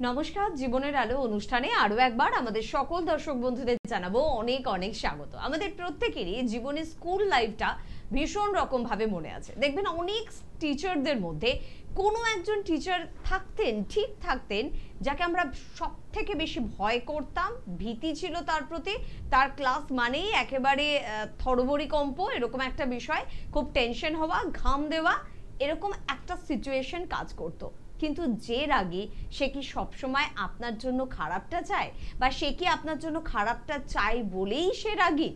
নমস্কার, জীবনের আলো অনুষ্ঠানে আরো একবার আমাদের সকল দর্শক বন্ধুদের জানাবো অনেক অনেক স্বাগত। আমাদের প্রত্যেকেরই জীবনে স্কুল লাইফটা ভীষণ রকম ভাবে মনে আছে। দেখবেন অনেক টিচারদের মধ্যে কোনো একজন টিচার থাকতেন যাকে আমরা সব থেকে বেশি ভয় করতাম, ভীতি ছিল তার প্রতি। তার ক্লাস মানেই একেবারে থরবরি কম্প, এরকম একটা বিষয়, খুব টেনশন হওয়া, ঘাম দেওয়া, এরকম একটা সিচুয়েশন কাজ করতো। কিন্তু যে রাগী, সে কি সবসময় আপনার জন্য খারাপটা চায়, বা সে কি আপনার জন্য খারাপটা চায় বলেই সে রাগী?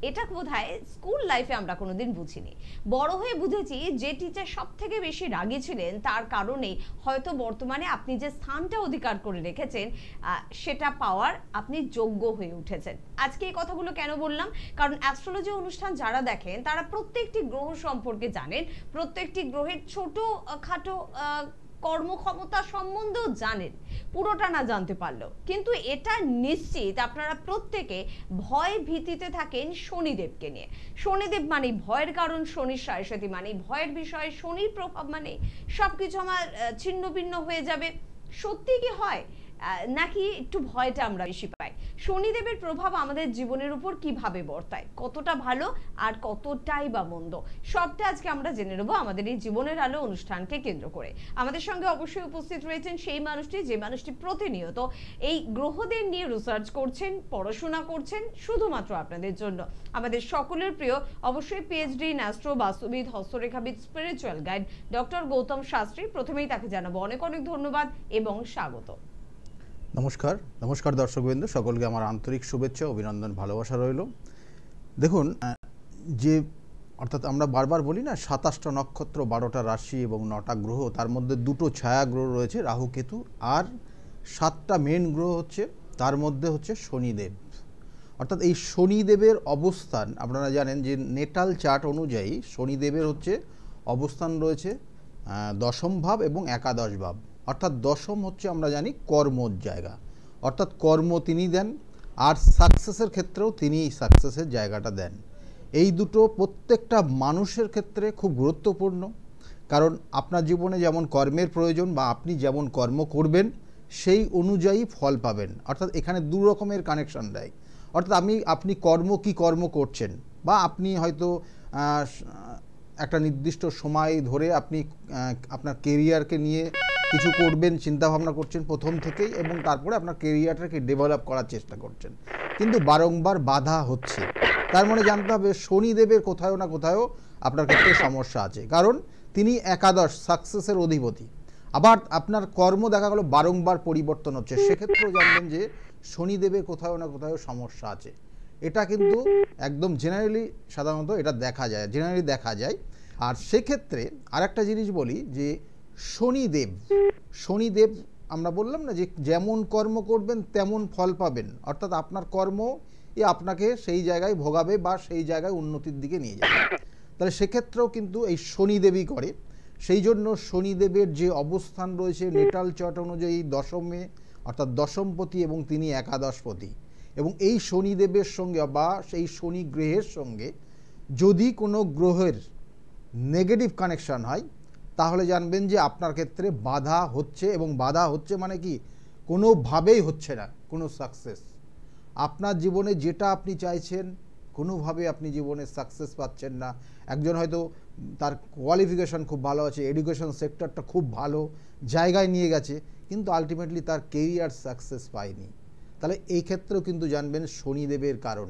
এটা বোধহয় স্কুল লাইফে আমরা কোনোদিন বুঝিনি। বড় হয়ে বুঝেছি যে টিচার সব থেকে বেশি রাগী ছিলেন তার কারণেই হয়তো বর্তমানে আপনি যে স্থানটা অধিকার করে রেখেছেন সেটা পাওয়ার আপনি যোগ্য হয়ে উঠেছেন। আজকে এই কথাগুলো কেন বললাম? কারণ অ্যাস্ট্রোলজি অনুষ্ঠান যারা দেখেন তারা প্রত্যেকটি গ্রহ সম্পর্কে জানেন, প্রত্যেকটি গ্রহের ছোট খাটো কর্মক্ষমতা সম্বন্ধেও জানেন, পুরোটা না জানতে পারলেও। কিন্তু এটা নিশ্চিত আপনারা প্রত্যেকে ভয় ভীতিতে থাকেন শনিদেবকে নিয়ে। শনিদেব মানে ভয়ের কারণ, শনির সাড়ে মানে ভয়ের বিষয়, শনির প্রভাব মানে সবকিছু আমার ছিন্ন ভিন্ন হয়ে যাবে। সত্যি কি হয়, নাকি একটু ভয়টা আমরা বেশি পাই? শনিদেবের প্রভাব আমাদের জীবনের উপর কিভাবে বর্তায়, কতটা ভালো আর কতটাই বা মন্দ, সবটা আজকে আমরা জেনে নেব আমাদের এই জীবনের আলো অনুষ্ঠানকে কেন্দ্র করে। আমাদের সঙ্গে অবশ্যই উপস্থিত রয়েছেন সেই মানুষটি, যে মানুষটি প্রতিনিয়ত এই গ্রহদের নিয়ে রিসার্চ করছেন, পড়াশোনা করছেন শুধুমাত্র আপনাদের জন্য। আমাদের সকলের প্রিয়, অবশ্যই পিএইচডি ইন অ্যাস্ট্রো, বাস্তুবিদ, হস্তরেখাবিদ, spiritual guide doctor Gautam Shastri. প্রথমেই তাকে জানাবো অনেক অনেক ধন্যবাদ এবং স্বাগত। নমস্কার। নমস্কার দর্শকবৃন্দ, সকলকে আমার আন্তরিক শুভেচ্ছা, অভিনন্দন, ভালোবাসা রইল। দেখুন, যে অর্থাৎ আমরা বারবার বলি না 27টা নক্ষত্র, 12টা রাশি এবং 9টা গ্রহ, তার মধ্যে 2টো ছায়া গ্রহ রয়েছে, রাহু কেতু, আর 7টা মেন গ্রহ হচ্ছে, তার মধ্যে হচ্ছে শনিদেব। অর্থাৎ এই শনিদেবের অবস্থান আপনারা জানেন যে নেটাল চার্ট অনুযায়ী শনিদেবের হচ্ছে অবস্থান রয়েছে দশম ভাব এবং একাদশ ভাব। অর্থাৎ দশম হচ্ছে আমরা জানি কর্মর জায়গা, অর্থাৎ কর্ম তিনি দেন, আর সাকসেসের ক্ষেত্রেও তিনি সাকসেসের জায়গাটা দেন। এই দুটো প্রত্যেকটা মানুষের ক্ষেত্রে খুব গুরুত্বপূর্ণ, কারণ আপনার জীবনে যেমন কর্মের প্রয়োজন বা আপনি যেমন কর্ম করবেন সেই অনুযায়ী ফল পাবেন। অর্থাৎ এখানে দু রকমের কানেকশন দেয়। অর্থাৎ আপনি কি কর্ম করছেন, বা আপনি হয়তো একটা নির্দিষ্ট সময় ধরে আপনি আপনার কেরিয়ারকে নিয়ে কিছু করবেন চিন্তা ভাবনা করছেন প্রথম থেকেই, এবং তারপরে আপনার কেরিয়ারটাকে ডেভেলপ করার চেষ্টা করছেন, কিন্তু বারংবার বাধা হচ্ছে। তার মানে জানতে হবে শনিদেবের কোথাও না কোথাও আপনার ক্ষেত্রে সমস্যা আছে, কারণ তিনি একাদশ সাকসেসের অধিপতি। আবার আপনার কর্ম দেখা গেল বারংবার পরিবর্তন হচ্ছে, সেক্ষেত্রেও জানবেন যে শনিদেবের কোথাও না কোথাও সমস্যা আছে। এটা কিন্তু একদম সাধারণত এটা দেখা যায়। আর সেক্ষেত্রে আরেকটা জিনিস বলি যে শনিদেব আমরা বললাম না যে যেমন কর্ম করবেন তেমন ফল পাবেন, অর্থাৎ আপনার কর্ম আপনাকে সেই জায়গায় ভোগাবে বা সেই জায়গায় উন্নতির দিকে নিয়ে যাবে। তাহলে সেক্ষেত্রেও কিন্তু এই শনিদেবই করে। সেই জন্য শনিদেবের যে অবস্থান রয়েছে নেটাল চার্ট অনুযায়ী দশমে, অর্থাৎ দশমপতি, এবং তিনি একাদশপতি, এবং এই শনিদেবের সঙ্গে বা সেই শনি গ্রহের সঙ্গে যদি কোনো গ্রহের নেগেটিভ কানেকশন হয় তাহলে জানবেন যে আপনার ক্ষেত্রে বাধা হচ্ছে, এবং বাধা হচ্ছে মানে কি, কোনোভাবেই হচ্ছে না কোনো সাকসেস। আপনার জীবনে যেটা আপনি চাইছেন কোনোভাবে আপনি জীবনে সাকসেস পাচ্ছেন না। একজন হয়তো তার কোয়ালিফিকেশন খুব ভালো আছে, এডুকেশন সেক্টরটা খুব ভালো জায়গায় নিয়ে গেছে, কিন্তু আলটিমেটলি তার কেরিয়ার সাকসেস পায়নি। তাহলে এই ক্ষেত্রেও কিন্তু জানবেন শনিদেবের কারণ।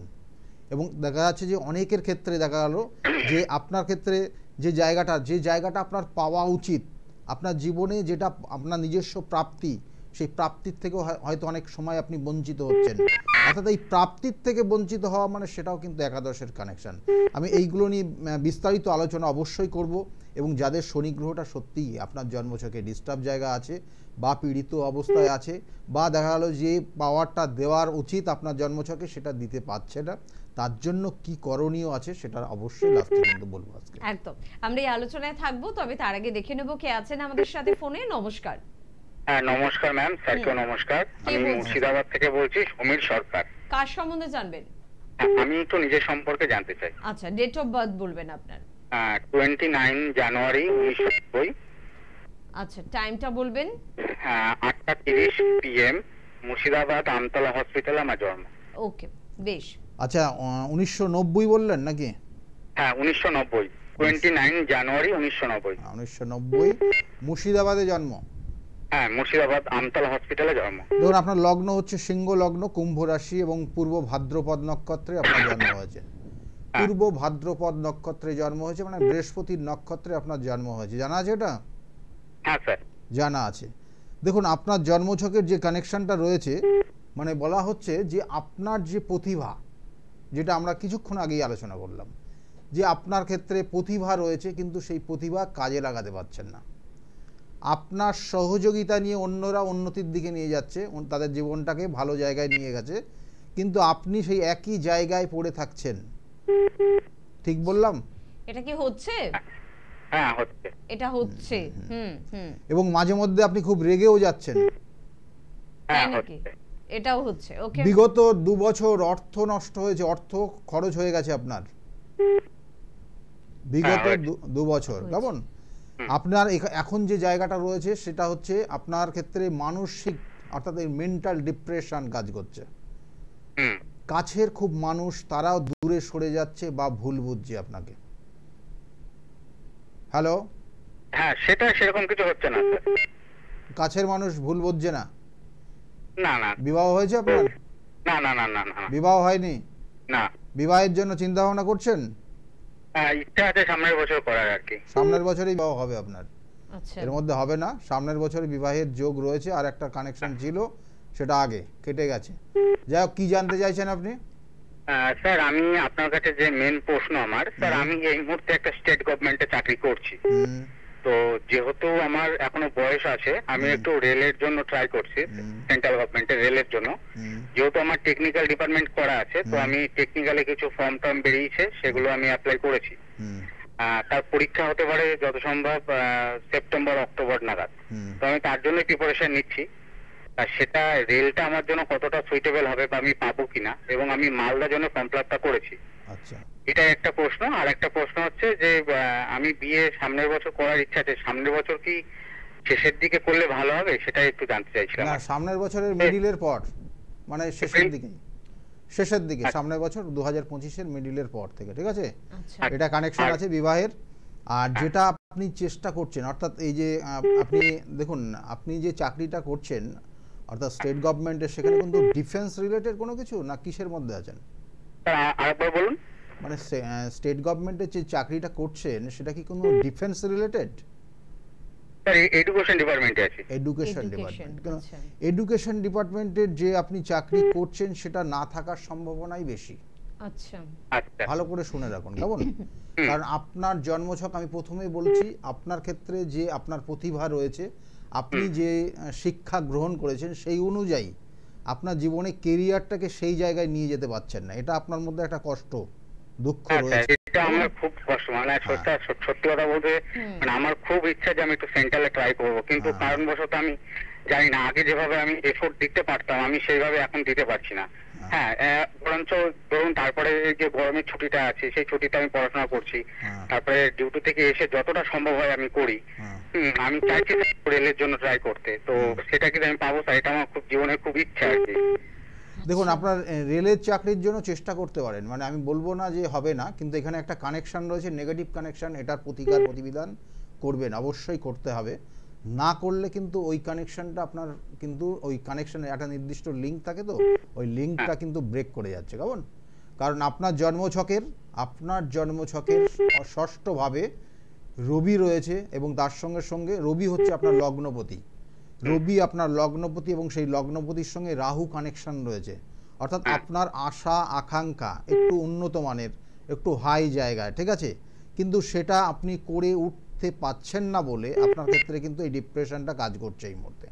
এবং দেখা যাচ্ছে যে অনেকের ক্ষেত্রে দেখা গেল যে আপনার ক্ষেত্রে যে জায়গাটা আপনার পাওয়া উচিত, আপনার জীবনে যেটা আপনার নিজস্ব প্রাপ্তি, সেই প্রাপ্তির থেকেও হয়তো অনেক সময় আপনি বঞ্চিত হচ্ছেন। অর্থাৎ এই প্রাপ্তির থেকে বঞ্চিত হওয়া মানে সেটাও কিন্তু একাদশের কানেকশন। আমি এইগুলো নিয়ে বিস্তারিত আলোচনা অবশ্যই করব, এবং যাদের শনি গ্রহটা সত্যিই আপনার জন্মছকে ডিস্টার্ব জায়গা আছে বা পীড়িত অবস্থায় আছে, বা দেখা গেল যে পাওয়ারটা দেওয়ার উচিত আপনার জন্মছকে সেটা দিতে পারছে না, তার জন্য কি করণীয় আছে সেটা অবশ্যই লাস্টে কিন্তু বলবো আজকে। একদম আমরা এই আলোচনায় থাকবো, তবে তার আগে দেখে নেব কে আছেন আমাদের সাথে ফোনে। নমস্কার। হ্যাঁ নমস্কার ম্যাম, স্যারকে নমস্কার। আমি মুর্শিদাবাদ থেকে বলছি, সমীর সরকার। কার সম্বন্ধে জানবেন? আমি একটু নিজের সম্পর্কে জানতে চাই। আচ্ছা, ডেট অফ বার্থ বলবেন আপনার? 29 জানুয়ারি 1990। আচ্ছা, টাইমটা বলবেন। হ্যাঁ, 8:30 PM, মুর্শিদাবাদ আমতলা হসপিটালে আমার জন্ম। ওকে, বেশ। আচ্ছা, 1990 বললেন নাকি? হ্যাঁ, 1990, 29 জানুয়ারি 1990। 1990 মুর্শিদাবাদে জন্ম। হ্যাঁ, মুর্শিদাবাদ আমতলা হসপিটালে জন্ম। দেখুন, আপনার লগ্ন হচ্ছে সিংহ লগ্ন, কুম্ভ রাশি এবং পূর্ব ভাদ্রপদ নক্ষত্রে আপনার জন্ম হয়েছে। পূর্ব ভাদ্রপদ নক্ষত্রে জন্ম হয়েছে মানে বৃহস্পতির নক্ষত্রে আপনার জন্ম হয়েছে। জানা আছে এটা? হ্যাঁ স্যার। জানা আছে। দেখুন, আপনার জন্মছকের যে কানেকশনটা রয়েছে, মানে বলা হচ্ছে যে আপনার যে প্রতিভা, যেটা আমরা কিছুক্ষণ আগেই আলোচনা করলাম, যে আপনার ক্ষেত্রে প্রতিভা রয়েছে কিন্তু সেই প্রতিভা কাজে লাগাতে পারছেন না। আপনার সহযোগিতা নিয়ে অন্যরা উন্নতির দিকে নিয়ে যাচ্ছে, তাদের জীবনটাকে ভালো জায়গায় নিয়ে গেছে, কিন্তু আপনি সেই একই জায়গায় পড়ে থাকছেন। ঠিক বললাম? এটা কি হচ্ছে? হ্যাঁ, হচ্ছে। এটা হচ্ছে। এবং মাঝে মধ্যে আপনি খুব রেগেও যাচ্ছেন। হ্যাঁ, তাই নাকি? হচ্ছে। এটাও হচ্ছে। ওকে। বিগত 2 বছর অর্থ নষ্ট হয়েছে, অর্থ খরচ হয়ে গেছে আপনার বিগত 2 বছর। কেমন? আপনার এখন যে জায়গাটা রয়েছে সেটা হচ্ছে আপনার ক্ষেত্রে মানসিক, অর্থাৎ এই মেন্টাল ডিপ্রেশন কাজ করছে। কাছের খুব মানুষ তারাও দূরে সরে যাচ্ছে বা ভুল বুঝছে আপনাকে। হ্যালো? হ্যাঁ, সেটা সেরকম কিছু হচ্ছে না স্যার। কাছের মানুষ ভুল বুঝছে না? না না বিবাহ হয়েছে আপনার? না না না না না বিবাহ হয়নি? না। বিবাহের জন্য চিন্তা ভাবনা করছেন? ইচ্ছা আছে সামনের বছর করার আর কি। সামনের বছরই বিবাহ হবে আপনার। আচ্ছা। এর মধ্যে হবে না, সামনের বছরে বিবাহের যোগ রয়েছে। আর একটা কানেকশন ছিল, সেটা আগে কেটে গেছে। যাই হোক, কি জানতে চাইছেন আপনি? স্যার, আমি আপনার কাছে যে মেন প্রশ্ন আমার, স্যার আমি এই মুহূর্তে একটা স্টেট গভর্নমেন্টে চাকরি করছি। তো যেহেতু আমার এখনো বয়স আছে, আমি একটু রেলের জন্য ট্রাই করছি, সেন্ট্রাল গভর্নমেন্টের রেলের জন্য। যেহেতু আমার টেকনিক্যাল ডিপার্টমেন্ট করা আছে, তো আমি টেকনিক্যালি কিছু ফর্ম টর্ম বেরিয়েছে, সেগুলো আমি অ্যাপ্লাই করেছি। তার পরীক্ষা হতে পারে যত সম্ভব সেপ্টেম্বর অক্টোবর নাগাদ। তো আমি তার জন্য প্রিপারেশন নিচ্ছি। আর সেটা রেলটা আমার জন্য কতটা সুইটেবল হবে বা আমি পাবো কিনা, এবং আমি মালদার জন্য ফর্ম ফিল আপটা করেছি। আচ্ছা, এটা একটা প্রশ্ন। আর একটা প্রশ্ন হচ্ছে যে আমি বিয়ে সামনের বছর করার ইচ্ছা আছে, সামনের বছর কি শেষের দিকে করলে ভালো হবে, সেটা একটু জানতে চাইছিলাম। না, সামনের বছরের মিডিলের পর, মানে শেষের দিকে, শেষের দিকে, সামনের বছর 2025-এর মিডিলের পর থেকে। ঠিক আছে? এটা কানেকশন আছে বিবাহের। আর যেটা আপনি চেষ্টা করছেন, অর্থাৎ এই যে আপনি দেখুন, আপনি যে চাকরিটা করছেন অর্থাৎ স্টেট গভর্নমেন্টের, সেখানে কিন্তু ডিফেন্স রিলেটেড কোনো কিছু না, কিসের মধ্যে আছেন? আরেকবার বলুন। মানে স্টেট গভর্নমেন্টের যে চাকরিটা করছেন সেটা কি কোনো ডিফেন্স রিলেটেড? স্যার, এডুকেশন ডিপার্টমেন্টে আছে। Education department. এডুকেশন ডিপার্টমেন্টের যে আপনি চাকরি করছেন সেটা না থাকার সম্ভাবনাই বেশি। আচ্ছা, ভালো করে শুনে রাখুন, কেমন? কারণ আপনার জন্মছক, আমি প্রথমেই বলছি, আপনার ক্ষেত্রে যে আপনার প্রতিভা রয়েছে, আপনি যে শিক্ষা গ্রহণ করেছেন সেই অনুযায়ী আপনার জীবনে কেরিয়ারটাকে সেই জায়গায় নিয়ে যেতে পারছেন না। এটা আপনার মধ্যে একটা কষ্ট, দুঃখ রয়েছে। এটা আমার খুব কষ্ট, মানে সত্যি কথা বলতে, মানে আমার খুব ইচ্ছা যে আমি একটু সেন্ট্রালে ট্রাই করবো, কিন্তু কারণবশত আমি জানি না, আগে যেভাবে আমি এফোর্ট দিতে পারতাম আমি সেইভাবে এখন দিতে পারছি না। হ্যাঁ, বরঞ্চ ধরুন তারপরে যে গরমের ছুটিটা আছে, সেই ছুটিতে আমি পড়াশোনা করছি, তারপরে ডিউটি থেকে এসে যতটা সম্ভব হয় আমি করি। আমি চাইছি রেলের জন্য ট্রাই করতে, তো সেটা কিন্তু আমি পাবো স্যার, এটা আমার খুব জীবনের খুব ইচ্ছা আর কি। দেখুন, আপনার রেলের চাকরির জন্য চেষ্টা করতে পারেন, মানে আমি বলবো না যে হবে না, কিন্তু এখানে একটা কানেকশন রয়েছে, নেগেটিভ কানেকশন। এটার প্রতিবিধান করবেন, অবশ্যই করতে হবে। না করলে কিন্তু ওই কানেকশনটা আপনার, কিন্তু ওই কানেকশনের একটা নির্দিষ্ট লিঙ্ক থাকে, তো ওই লিঙ্কটা কিন্তু ব্রেক করে যাচ্ছে। কারণ আপনার জন্মছকের ষষ্ঠভাবে রবি রয়েছে, এবং তার সঙ্গে সঙ্গে রবি হচ্ছে আপনার লগ্নপতি। রবি আপনার লগ্নপতি, এবং সেই লগ্নপতির সঙ্গে রাহু কানেকশন রয়েছে। অর্থাৎ আপনার আশা আকাঙ্ক্ষা একটু উন্নত মানের, একটু হাই জায়গায়, ঠিক আছে, কিন্তু সেটা আপনি করে উঠতে পাচ্ছেন না বলে আপনার ক্ষেত্রে কিন্তু এই ডিপ্রেশনটা কাজ করছে এই মুহূর্তে।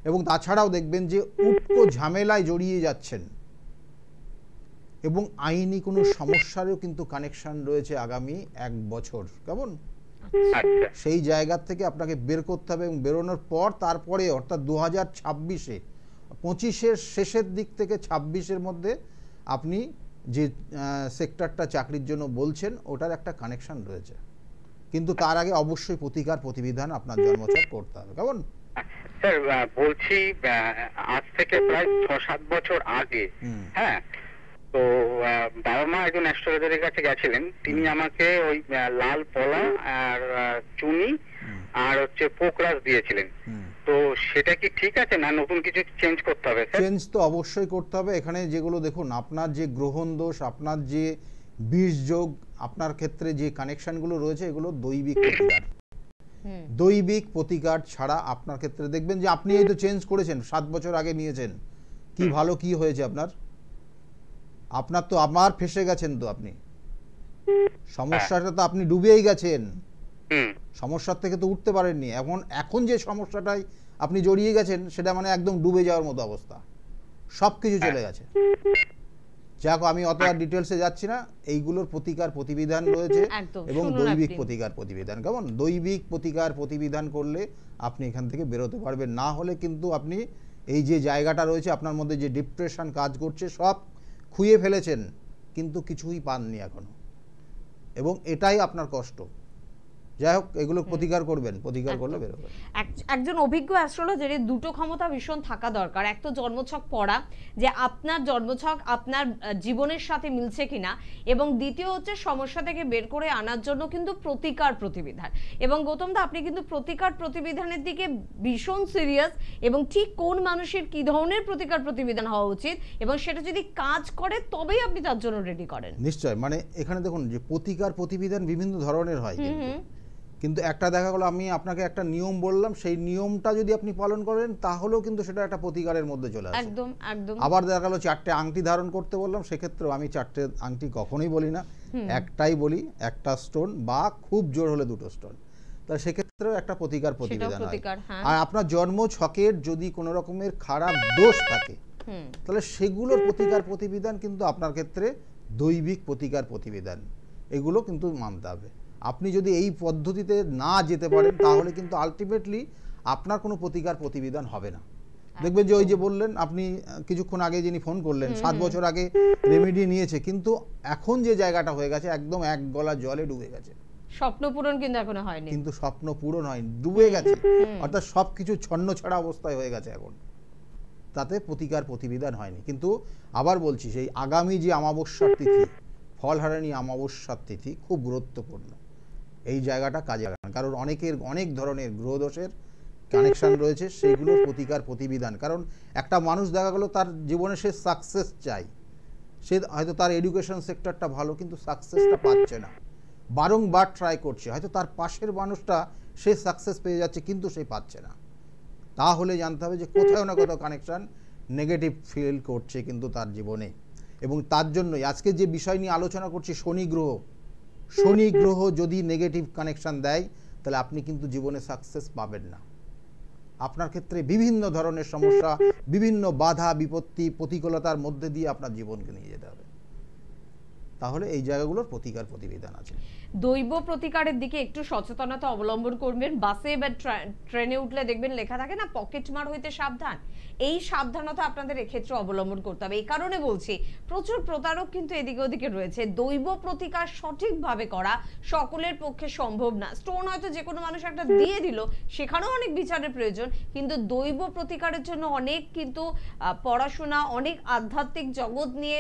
এবং তাছাড়াও দেখবেন যে উটকো ঝামেলায় জড়িয়ে যাচ্ছেন, এবং আইনি কোনো সমস্যারও কিন্তু কানেকশন রয়েছে আগামী 1 বছর। কেমন? সেই জায়গা থেকে আপনাকে বের করতে হবে, এবং বেরোনোর পর তারপরে অর্থাৎ 2026-এ, 25-এর শেষের দিক থেকে 26-এর মধ্যে আপনি যে সেক্টরটা চাকরির জন্য বলছেন ওটার একটা কানেকশন রয়েছে। কিন্তু তার আগে অবশ্যই প্রতিকার প্রতিবিধান আপনার জন্মছক করতে হবে। কেমন স্যার বলছি আজ থেকে প্রায় 6-7 বছর আগে, হ্যাঁ, তো বাবা মা একজন অ্যাস্ট্রোলজারের কাছে গেছিলেন, তিনি আমাকে ওই লাল পলা আর চুনি আর হচ্ছে পোকরাজ দিয়েছিলেন। তো সেটা কি ঠিক আছে না নতুন কিছু চেঞ্জ করতে হবে? চেঞ্জ তো অবশ্যই করতে হবে। এখানে যেগুলো দেখুন, আপনার যে গ্রহণ দোষ, আপনার যে বীজ যোগ, আপনার ক্ষেত্রে যে কানেকশনগুলো রয়েছে, এগুলো দৈবিক প্রতিকার। দৈবিক প্রতিকার ছাড়া আপনার ক্ষেত্রে দেখবেন যে আপনি এই তো চেঞ্জ করেছেন, 7 বছর আগে নিয়েছেন, কি ভালো কি হয়েছে আপনার তো আবার ফেসে গেছেন, তো আপনি সমস্যাটা তো আপনি ডুবেই গেছেন, সমস্যার থেকে তো উঠতে পারেননি। এখন যে সমস্যাটাই আপনি জড়িয়ে গেছেন, সেটা মানে একদম ডুবে যাওয়ার মতো অবস্থা, সব কিছু চলে গেছে। যাক, আমি অত আর ডিটেলসে যাচ্ছি না। এইগুলোর প্রতিকার প্রতিবিধান রয়েছে এবং দৈবিক প্রতিকার প্রতিবিধান। কেমন দৈবিক প্রতিকার প্রতিবিধান করলে আপনি এখান থেকে বেরোতে পারবেন। না হলে কিন্তু আপনি এই যে জায়গাটা রয়েছে, আপনার মধ্যে যে ডিপ্রেশন কাজ করছে, সব খুইয়ে ফেলেছেন, কিন্তু কিছুই পাননি এখনো, এবং এটাই আপনার কষ্ট। যাই হোক, এগুলো প্রতিকার করবেন, প্রতিকার করলে বেরোবেন। একজন অভিজ্ঞ অ্যাস্ট্রোলজারের দুটো ক্ষমতা ভীষণ থাকা দরকার। এক তো জন্মছক পড়া, যে আপনার জন্মছক আপনার জীবনের সাথে মিলছে কিনা, এবং দ্বিতীয় হচ্ছে সমস্যা থেকে বের করে আনার জন্য কিন্তু প্রতিকার প্রতিবিধান। এবং গৌতম দা, আপনি কিন্তু প্রতিকার প্রতিবিধানের দিকে ভীষণ সিরিয়াস, এবং ঠিক কোন মানুষের কি ধরনের প্রতিকার প্রতিবিধান হওয়া উচিত, এবং সেটা যদি কাজ করে তবেই আপনি তার জন্য রেডি করেন। নিশ্চয়, মানে এখানে দেখুন যে প্রতিকার প্রতিবিধান বিভিন্ন ধরনের হয়, কিন্তু একটা দেখা গেলো আমি আপনাকে একটা নিয়ম বললাম, সেই নিয়মটা যদি আপনি পালন করেন তাহলেও কিন্তু সেটা একটা প্রতিকারের মধ্যে চলে আসে। একদম একদম। আবার দেখা গেলো 4টে আংটি ধারণ করতে বললাম, সেক্ষেত্রেও আমি 4টে আংটি কখনোই বলি না, একটাই বলি, একটা স্টোন বা খুব জোর হলে 2টো স্টোন। তাহলে সেক্ষেত্রেও একটা প্রতিকার প্রতিবিধান হয়। আর আপনার জন্ম ছকের যদি কোনো রকমের খারাপ দোষ থাকে, তাহলে সেগুলোর প্রতিকার প্রতিবিধান কিন্তু আপনার ক্ষেত্রে দৈবিক প্রতিকার প্রতিবিধান, এগুলো কিন্তু মানতে হবে। আপনি যদি এই পদ্ধতিতে না যেতে পারেন, তাহলে কিন্তু আলটিমেটলি আপনার কোনো প্রতিকার প্রতিবিধান হবে না। দেখবেন যে ওই যে বললেন আপনি কিছুক্ষণ আগে যিনি ফোন করলেন, 7 বছর আগে রেমেডি নিয়েছে, কিন্তু এখন যে জায়গাটা হয়ে গেছে, একদম এক গলা জলে ডুবে গেছে। স্বপ্ন পূরণ কিন্তু এখনো হয়নি, কিন্তু স্বপ্ন পূরণ হয়নি, ডুবে গেছে, অর্থাৎ সবকিছু ছন্ন ছাড়া অবস্থায় হয়ে গেছে এখন, তাতে প্রতিকার প্রতিবিধান হয়নি। কিন্তু আবার বলছি, সেই আগামী যে অমাবস্যার তিথি, ফলহারিণী অমাবস্যার তিথি খুব গুরুত্বপূর্ণ। এই জায়গাটা কাজে লাগান, কারণ অনেকের অনেক ধরনের গ্রহদোষের কানেকশন রয়েছে, সেইগুলোর প্রতিকার প্রতিবিধান। কারণ একটা মানুষ দেখা গেল তার জীবনে সে সাকসেস চাই, সে হয়তো তার এডুকেশন সেক্টরটা ভালো, কিন্তু সাকসেসটা পাচ্ছে না, বারংবার ট্রাই করছে, হয়তো তার পাশের মানুষটা সে সাকসেস পেয়ে যাচ্ছে, কিন্তু সে পাচ্ছে না। তাহলে জানতে হবে যে কোথাও না কোথাও কানেকশন নেগেটিভ ফিল করছে কিন্তু তার জীবনে। এবং তার জন্যই আজকে যে বিষয় নিয়ে আলোচনা করছি, শনি গ্রহ যদি নেগেটিভ কানেকশন দেয়, তাহলে আপনি কিন্তু জীবনে সাকসেস পাবেন না। আপনার ক্ষেত্রে বিভিন্ন ধরনের সমস্যা, বিভিন্ন বাধা বিপত্তি প্রতিকূলতার মধ্যে দিয়ে আপনার জীবনকে নিয়ে যেতে হবে। তাহলে এই জায়গাগুলোর প্রতিকার প্রতিবিধান আছে। দৈব প্রতিকারের দিকে একটু সচেতনতা অবলম্বন করবেন। বাসে বা ট্রেনে উঠলে দেখবেন লেখা থাকে না, পকেট মার হইতে সাবধান। এই সাবধানতা আপনাদের এক্ষেত্রে অবলম্বন করতে হবে। এই কারণে বলছি, প্রচুর প্রতারক কিন্তু এদিকে ওদিকে রয়েছে। দৈব প্রতিকার সঠিকভাবে করা সকলের পক্ষে সম্ভব না। স্টোন হয়তো যে কোনো মানুষ একটা দিয়ে দিল, সেখানেও অনেক বিচারের প্রয়োজন, কিন্তু দৈব প্রতিকারের জন্য অনেক কিন্তু পড়াশোনা, অনেক আধ্যাত্মিক জগৎ নিয়ে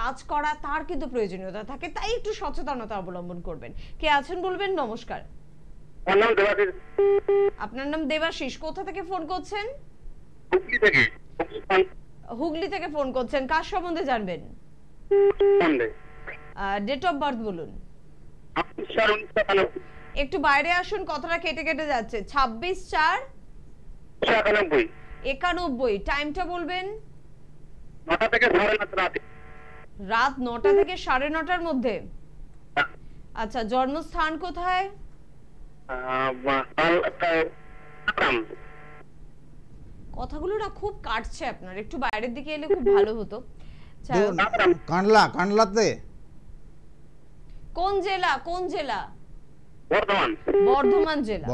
কাজ করা, তার কিন্তু প্রয়োজনীয়তা থাকে। তাই একটু সচেতনতা অবলম্বন করবেন। কে আছেন বলবেন? নমস্কার। আপনার নাম দেবাশিস। কোথা থেকে ফোন করছেন? হুগলি থেকে ফোন করছেন। কার সম্বন্ধে জানবেন? ডেট অফ বার্থ বলুন। একটু বাইরে আসুন, কথাটা কেটে কেটে যাচ্ছে। 26/4/91। টাইমটা বলবেন। 9টা থেকে 9:30 রাতে। রাত 9টা থেকে 9:30টার মধ্যে। আচ্ছা, জন্মস্থান কোথায়? কথাগুলো না খুব কাটছে আপনার, একটু বাইরের দিকে এলে খুব ভালো হতো। কানলাতে কোন জেলা? বর্ধমান জেলা।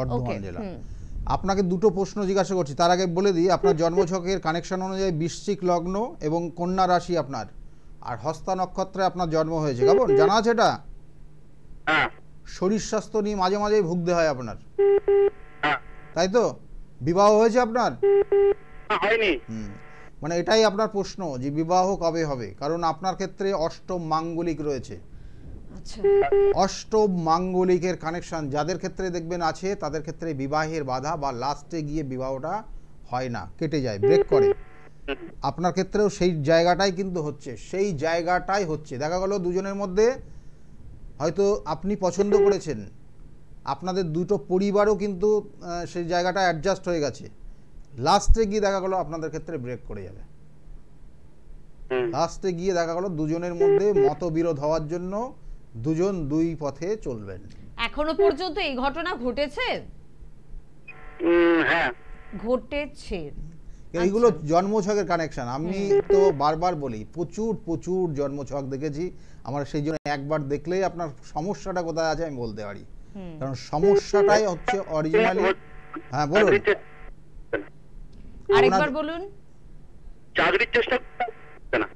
আপনাকে দুটো প্রশ্ন জিজ্ঞাসা করছি, তার আগে বলে দিই আপনার জন্মছকের কানেকশন অনুযায়ী বৃশ্চিক লগ্ন এবং কন্যা রাশি আপনার, আর হস্তা নক্ষত্রে আপনার জন্ম হয়েছে। কেমন জানা আছে এটা? শরীর স্বাস্থ্য নিয়ে মাঝে মাঝেই ভুগতে হয় আপনার, হ্যাঁ। তাই তো? বিবাহ হয়েছে আপনার? হয়নি। মানে এটাই আপনার প্রশ্ন যে বিবাহ কবে হবে, কারণ আপনার ক্ষেত্রে অষ্টম মাঙ্গলিক রয়েছে। আচ্ছা, অষ্টম মাঙ্গলিকের কানেকশন যাদের ক্ষেত্রে দেখবেন আছে, তাদের ক্ষেত্রে বিবাহের বাধা বা লাস্টে গিয়ে বিবাহটা হয় না, কেটে যায়, ব্রেক করে। আপনার ক্ষেত্রেও সেই জায়গাটাই কিন্তু হচ্ছে, সেই জায়গাটাই হচ্ছে। দেখা গেল দুজনের মধ্যে হয়তো আপনি পছন্দ করেছেন, আপনাদের দুটো পরিবারও কিন্তু সেই জায়গাটা অ্যাডজাস্ট হয়ে গেছে, লাস্টে গিয়ে দেখা গেল আপনাদের ক্ষেত্রে ব্রেক করে যাবে। লাস্টে গিয়ে দেখা গেল দুজনের মধ্যে মতবিরোধ হওয়ার জন্য দুজন দুই পথে চলবেন। এখনো পর্যন্ত এই ঘটনা ঘটেছে? হ্যাঁ ঘটেছে। এইগুলো জন্মছকের কানেকশন। আমি তো বারবার বলি প্রচুর প্রচুর জন্মছক দেখেছি আমার, সেই জন্য একবার দেখলেই আপনার সমস্যাটা কোথায় আছে আমি বলতে পারি, কারণ সমস্যাটাই হচ্ছে অরিজিনালি। হ্যাঁ বলুন, আরেকবার বলুন। চাকরির চেষ্টা না,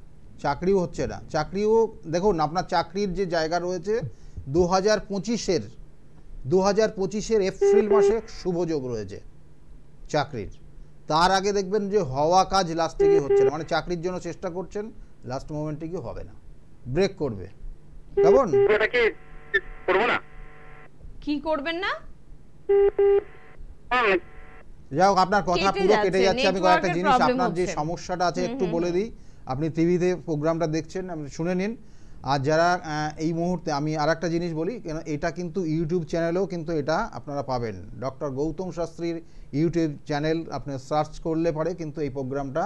চাকরিও হচ্ছে না। চাকরিও দেখুন, আপনার চাকরির যে জায়গা রয়েছে 2025-এর এপ্রিল মাসে শুভযোগ রয়েছে চাকরির। তার আগে দেখবেন যে হওয়া কাজ লাস্টে গিয়ে হচ্ছে না, মানে চাকরির জন্য চেষ্টা করছেন, লাস্ট মোমেন্টে গিয়ে হবে না, ব্রেক করবে। কেমন? ওটা কি করবো না? কি করবেন না? যাই হোক, আপনার কথা কেটে পুরো কেটে যাচ্ছে, যাচ্ছে। আমি কয়েকটা নেটওয়ার্কের জিনিস, প্রবলেম আপনার যে হচ্ছে। সমস্যাটা আছে একটু বলে দিই। আপনি টিভিতে প্রোগ্রামটা দেখছেন, আপনি শুনে নিন। আর যারা এই মুহূর্তে, আমি আর একটা জিনিস বলি, কেন এটা কিন্তু ইউটিউব চ্যানেলেও কিন্তু এটা আপনারা পাবেন। ডক্টর গৌতম শাস্ত্রীর ইউটিউব চ্যানেল আপনি সার্চ করলে পরে কিন্তু এই প্রোগ্রামটা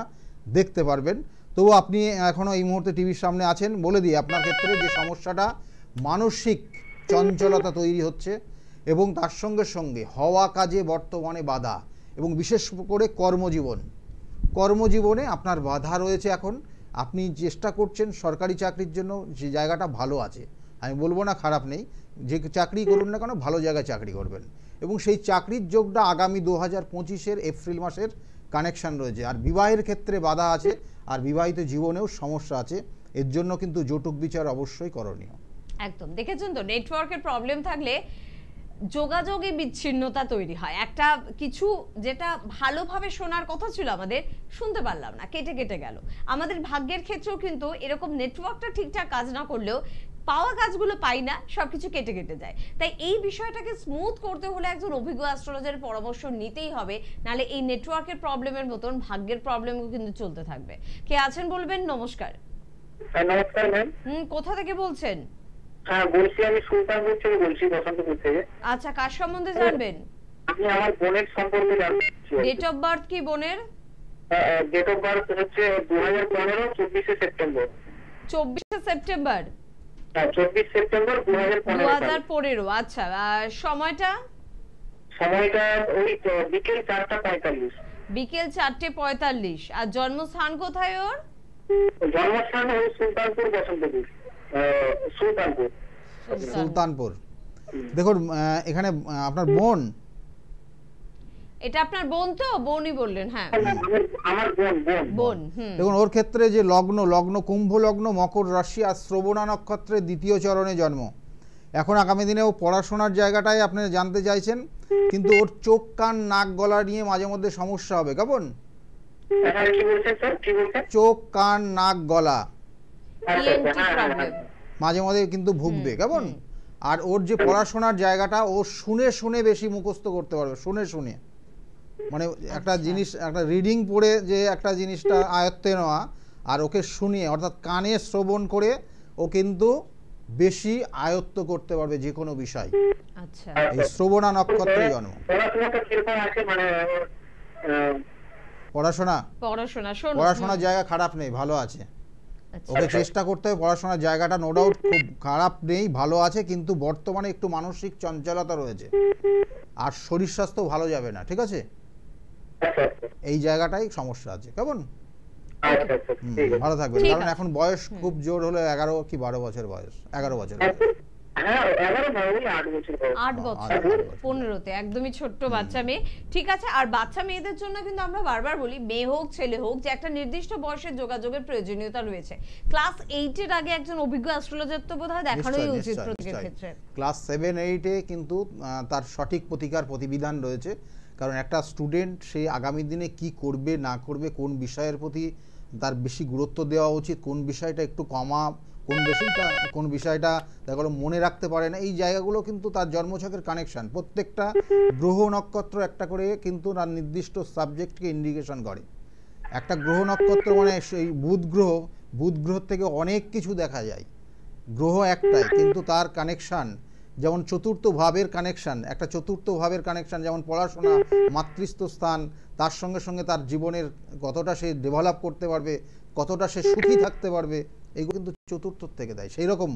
দেখতে পারবেন। তবু আপনি এখনও এই মুহূর্তে টিভির সামনে আছেন, বলে দিই আপনার ক্ষেত্রে যে সমস্যাটা মানসিক চঞ্চলতা তৈরি হচ্ছে, এবং তার সঙ্গে সঙ্গে হওয়া কাজে বর্তমানে বাধা, এবং বিশেষ করে কর্মজীবনে আপনার বাধা রয়েছে। এখন আপনি চেষ্টা করছেন সরকারি চাকরির জন্য, যে জায়গাটা ভালো আছে, আমি বলবো না খারাপ নেই, যে চাকরি করুন না কেন ভালো জায়গায় চাকরি করবেন, এবং সেই চাকরির যোগটা আগামী 2025-এর এপ্রিল মাসের কানেকশান রয়েছে। আর বিবাহের ক্ষেত্রে বাধা আছে, আর বিবাহিত জীবনেও সমস্যা আছে, এর জন্য কিন্তু যৌতুক বিচার অবশ্যই করণীয়। একদম, দেখেছেন তো, নেটওয়ার্কের প্রবলেম থাকলে যোগাযোগে বিচ্ছিন্নতা তৈরি হয়। একটা কিছু যেটা ভালোভাবে শোনার কথা ছিল আমাদের, শুনতে পারলাম না, কেটে কেটে গেল। আমাদের ভাগ্যের ক্ষেত্রেও কিন্তু এরকম নেটওয়ার্কটা ঠিকঠাক কাজ না করলেও পাওয়া কাজগুলো পাই না, সবকিছু কেটে কেটে যায়। তাই এই বিষয়টাকে স্মুথ করতে হলে একজন অভিজ্ঞ অ্যাস্ট্রোলজারের পরামর্শ নিতেই হবে, নাহলে এই নেটওয়ার্কের প্রবলেমের মতন ভাগ্যের প্রবলেমও কিন্তু চলতে থাকবে। কে আছেন বলবেন? নমস্কার। নমস্কার ম্যাম। কোথা থেকে বলছেন? হ্যাঁ বলছি, আমি সুলতানপুর থেকে বলছি, বসন্তপুর থেকে। আচ্ছা, কার সম্বন্ধে জানবেন? আমি আমার বোনের সম্পর্কে জানতে চাই। ডেট অফ বার্থ কি বোনের? ডেট অফ বার্থ হচ্ছে 2015 24 সেপ্টেম্বর। 24 সেপ্টেম্বর। 24 সেপ্টেম্বর 2015। আচ্ছা, সময়টা? সময়টা ওই বিকেল 4:45। বিকেল 4:45। আর জন্মস্থান কোথায় ওর? জন্মস্থান ওই সুলতানপুর, বসন্তপুর, সুলতানপুর। দেখুন এখানে আপনার বোন, এটা আপনার বোন তো? বোনই বললেন? হ্যাঁ, আমার বোন। দেখুন ওর ক্ষেত্রে যে লগ্ন কুম্ভ লগ্ন, মকর রাশি, আর শ্রবণা নক্ষত্রের দ্বিতীয় চরণে জন্ম। এখন আগামী দিনে ও পড়াশোনার জায়গাটাই আপনি জানতে চাইছেন, কিন্তু ওর চোখ কান নাক গলা নিয়ে মাঝে মধ্যে সমস্যা হবে। কেমন? চোখ কান নাক গলা মাঝে মাঝে কিন্তু ভুগবে। কেমন? আর ওর যে পড়াশোনার জায়গাটা, ও শুনে শুনে বেশি মুখস্থ করতে পারবে, শুনে শুনে, মানে একটা জিনিস, একটা রিডিং পড়ে যে একটা জিনিসটা আয়ত্তে নেওয়া, আর ওকে শুনিয়ে অর্থাৎ কানে শ্রবণ করে ও কিন্তু বেশি আয়ত্ত করতে পারবে যে কোনো বিষয়। আচ্ছা, এই শ্রবণা নক্ষত্রে জন্ম। পড়াশোনার জায়গা খারাপ নেই, ভালো আছে। ওকে চেষ্টা করতে হবে, পড়াশোনার জায়গাটা নো ডাউট খুব খারাপ নেই, ভালো আছে, কিন্তু বর্তমানে একটু মানসিক চঞ্চলতা রয়েছে, আর শরীর স্বাস্থ্য ভালো যাবে না। ঠিক আছে, এই জায়গাটাই সমস্যা আছে। কেমন? ভালো থাকবেন, কারণ এখন বয়স খুব জোর হলো 11 কি 12 বছর বয়স, 11 বছর। হ্যাঁ 11 বছর 8 বছর 8 বছর 15তে একদমই ছোট্ট বাচ্চা মেয়ে। ঠিক আছে, আর বাচ্চা মেয়েদের জন্য কিন্তু আমরা বারবার বলি মেয়ে হোক ছেলে হোক যে একটা নির্দিষ্ট বয়সের যোগাযোগের প্রয়োজনীয়তা রয়েছে। ক্লাস 8 এর আগে একজন অভিজ্ঞ অ্যাস্ট্রোলজার তো বোধহয় দেখানোই উচিত প্রত্যেকের ক্ষেত্রে। ক্লাস 7 8 এ কিন্তু তার সঠিক প্রতিকার প্রতিবিধান রয়েছে, কারণ একটা স্টুডেন্ট সে আগামী দিনে কি করবে না করবে, কোন বিষয়ের প্রতি তার বেশি গুরুত্ব দেওয়া উচিত, কোন বিষয়টা একটু কমা, কোন বিষয়টা দেখা গেলো মনে রাখতে পারে না, এই জায়গাগুলো কিন্তু তার জন্মছকের কানেকশন। প্রত্যেকটা গ্রহ নক্ষত্র একটা করে কিন্তু তার নির্দিষ্ট সাবজেক্টকে ইন্ডিকেশন করে। একটা গ্রহ নক্ষত্র মানে সেই বুধ গ্রহ থেকে অনেক কিছু দেখা যায়। গ্রহ একটাই কিন্তু তার কানেকশান, যেমন চতুর্থ ভাবের কানেকশান, একটা চতুর্থ ভাবের কানেকশান যেমন পড়াশোনা, মাতৃস্থ স্থান, তার সঙ্গে সঙ্গে তার জীবনের কতটা সে ডেভেলপ করতে পারবে, কতটা সে সুখী থাকতে পারবে, এইগুলো কিন্তু চতুর্থ থেকে দেয়। সেই রকম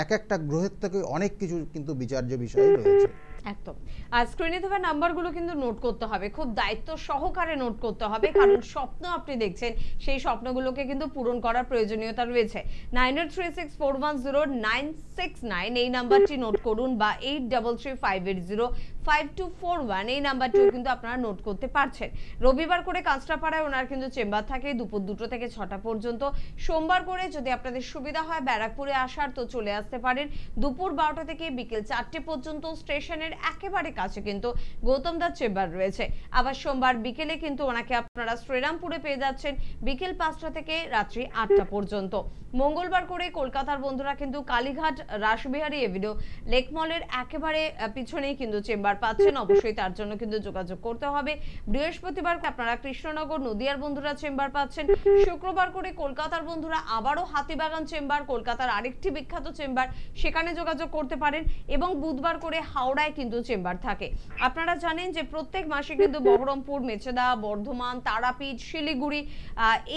এক একটা গ্রহের থেকে অনেক কিছু কিন্তু বিচার্য বিষয় রয়েছে। একদম। আর স্ক্রিনে দেওয়া নাম্বারগুলো কিন্তু নোট করতে হবে, খুব দায়িত্ব সহকারে নোট করতে হবে, কারণ স্বপ্ন আপনি দেখছেন সেই স্বপ্নগুলোকে কিন্তু পূরণ করার প্রয়োজনীয়তা রয়েছে। 9836410969 এই নাম্বারটি নোট করুন, বা 8335805241 এই নাম্বারটিও কিন্তু আপনারা নোট করতে পারছেন। রবিবার করে কাঁচরাপাড়ায় ওনার কিন্তু চেম্বার থাকে দুপুর 2টো থেকে 6টা পর্যন্ত। সোমবার করে যদি আপনাদের সুবিধা হয় ব্যারাকপুরে আসার তো চলে আসতে পারেন দুপুর 12টা থেকে বিকেল 4টে পর্যন্ত। স্টেশনের একেবারে কাছে কিন্তু গৌতম দাস চেম্বার রয়েছে। আবার সোমবার বিকেলে কিন্তু ওনাকে আপনারা শ্রীরামপুরে পেয়ে যাচ্ছেন বিকেল 5টা থেকে রাত্রি 8টা পর্যন্ত। মঙ্গলবার করে কলকাতার বন্ধুরা কিন্তু কালীঘাট রাসবিহারী এভিনিউ লেক মলের একেবারে পিছনেই কিন্তু চেম্বার পাচ্ছেন, অবশ্যই তার জন্য কিন্তু যোগাযোগ করতে হবে। বৃহস্পতিবার আপনারা কৃষ্ণনগর নদিয়ার বন্ধুরা চেম্বার পাচ্ছেন। শুক্রবার করে কলকাতার বন্ধুরা আবারও হাতিবাগান চেম্বার, কলকাতার আরেকটি বিখ্যাত চেম্বার, সেখানে যোগাযোগ করতে পারেন। এবং বুধবার করে হাওড়ায় কিন্তু চেম্বার থাকে। আপনারা জানেন যে প্রত্যেক মাসে কিন্তু বহরমপুর, মেচেদা, বর্ধমান, তারাপীঠ, শিলিগুড়ি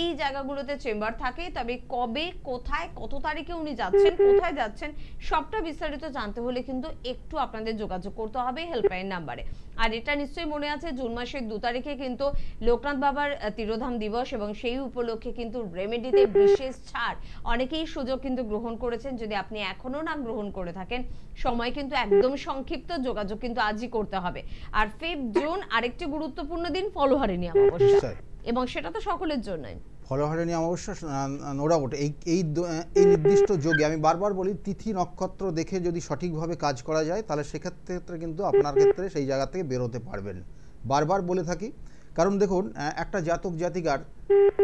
এই জায়গাগুলোতে চেম্বার থাকে। তবে কবে, কোথায়, কত তারিখে উনি যাচ্ছেন, কোথায় যাচ্ছেন, সবটা বিস্তারিত জানতে হলে কিন্তু একটু আপনাদের যোগাযোগ করতে হবে হেল্পলাইন নাম্বারে। আর এটা নিশ্চয়ই মনে আছে জুন মাসের 2 তারিখে কিন্তু লোকনাথ বাবার তিরোধাম দিবস, এবং সেই উপলক্ষে কিন্তু রেমেডিতে বিশেষ ছাড় অনেকেই সুযোগ কিন্তু গ্রহণ করেছেন। যদি আপনি এখনো না গ্রহণ করে থাকেন, সময় কিন্তু একদম সংক্ষিপ্ত, যোগাযোগ কিন্তু আজই করতে হবে। আর 5 জুন আরেকটি গুরুত্বপূর্ণ দিন, ফলহারিণী অমাবস্যা, এবং সেটা তো সকলের জন্যই। ফলহারিণী অমাবস্যা নো ডাউট এই নির্দিষ্ট যোগে আমি বারবার বলি তিথি নক্ষত্র দেখে যদি সঠিকভাবে কাজ করা যায় তাহলে সেক্ষেত্রে কিন্তু আপনার ক্ষেত্রে সেই জায়গা থেকে বেরোতে পারবেন। বারবার বলে থাকি, কারণ দেখুন একটা জাতক জাতিকার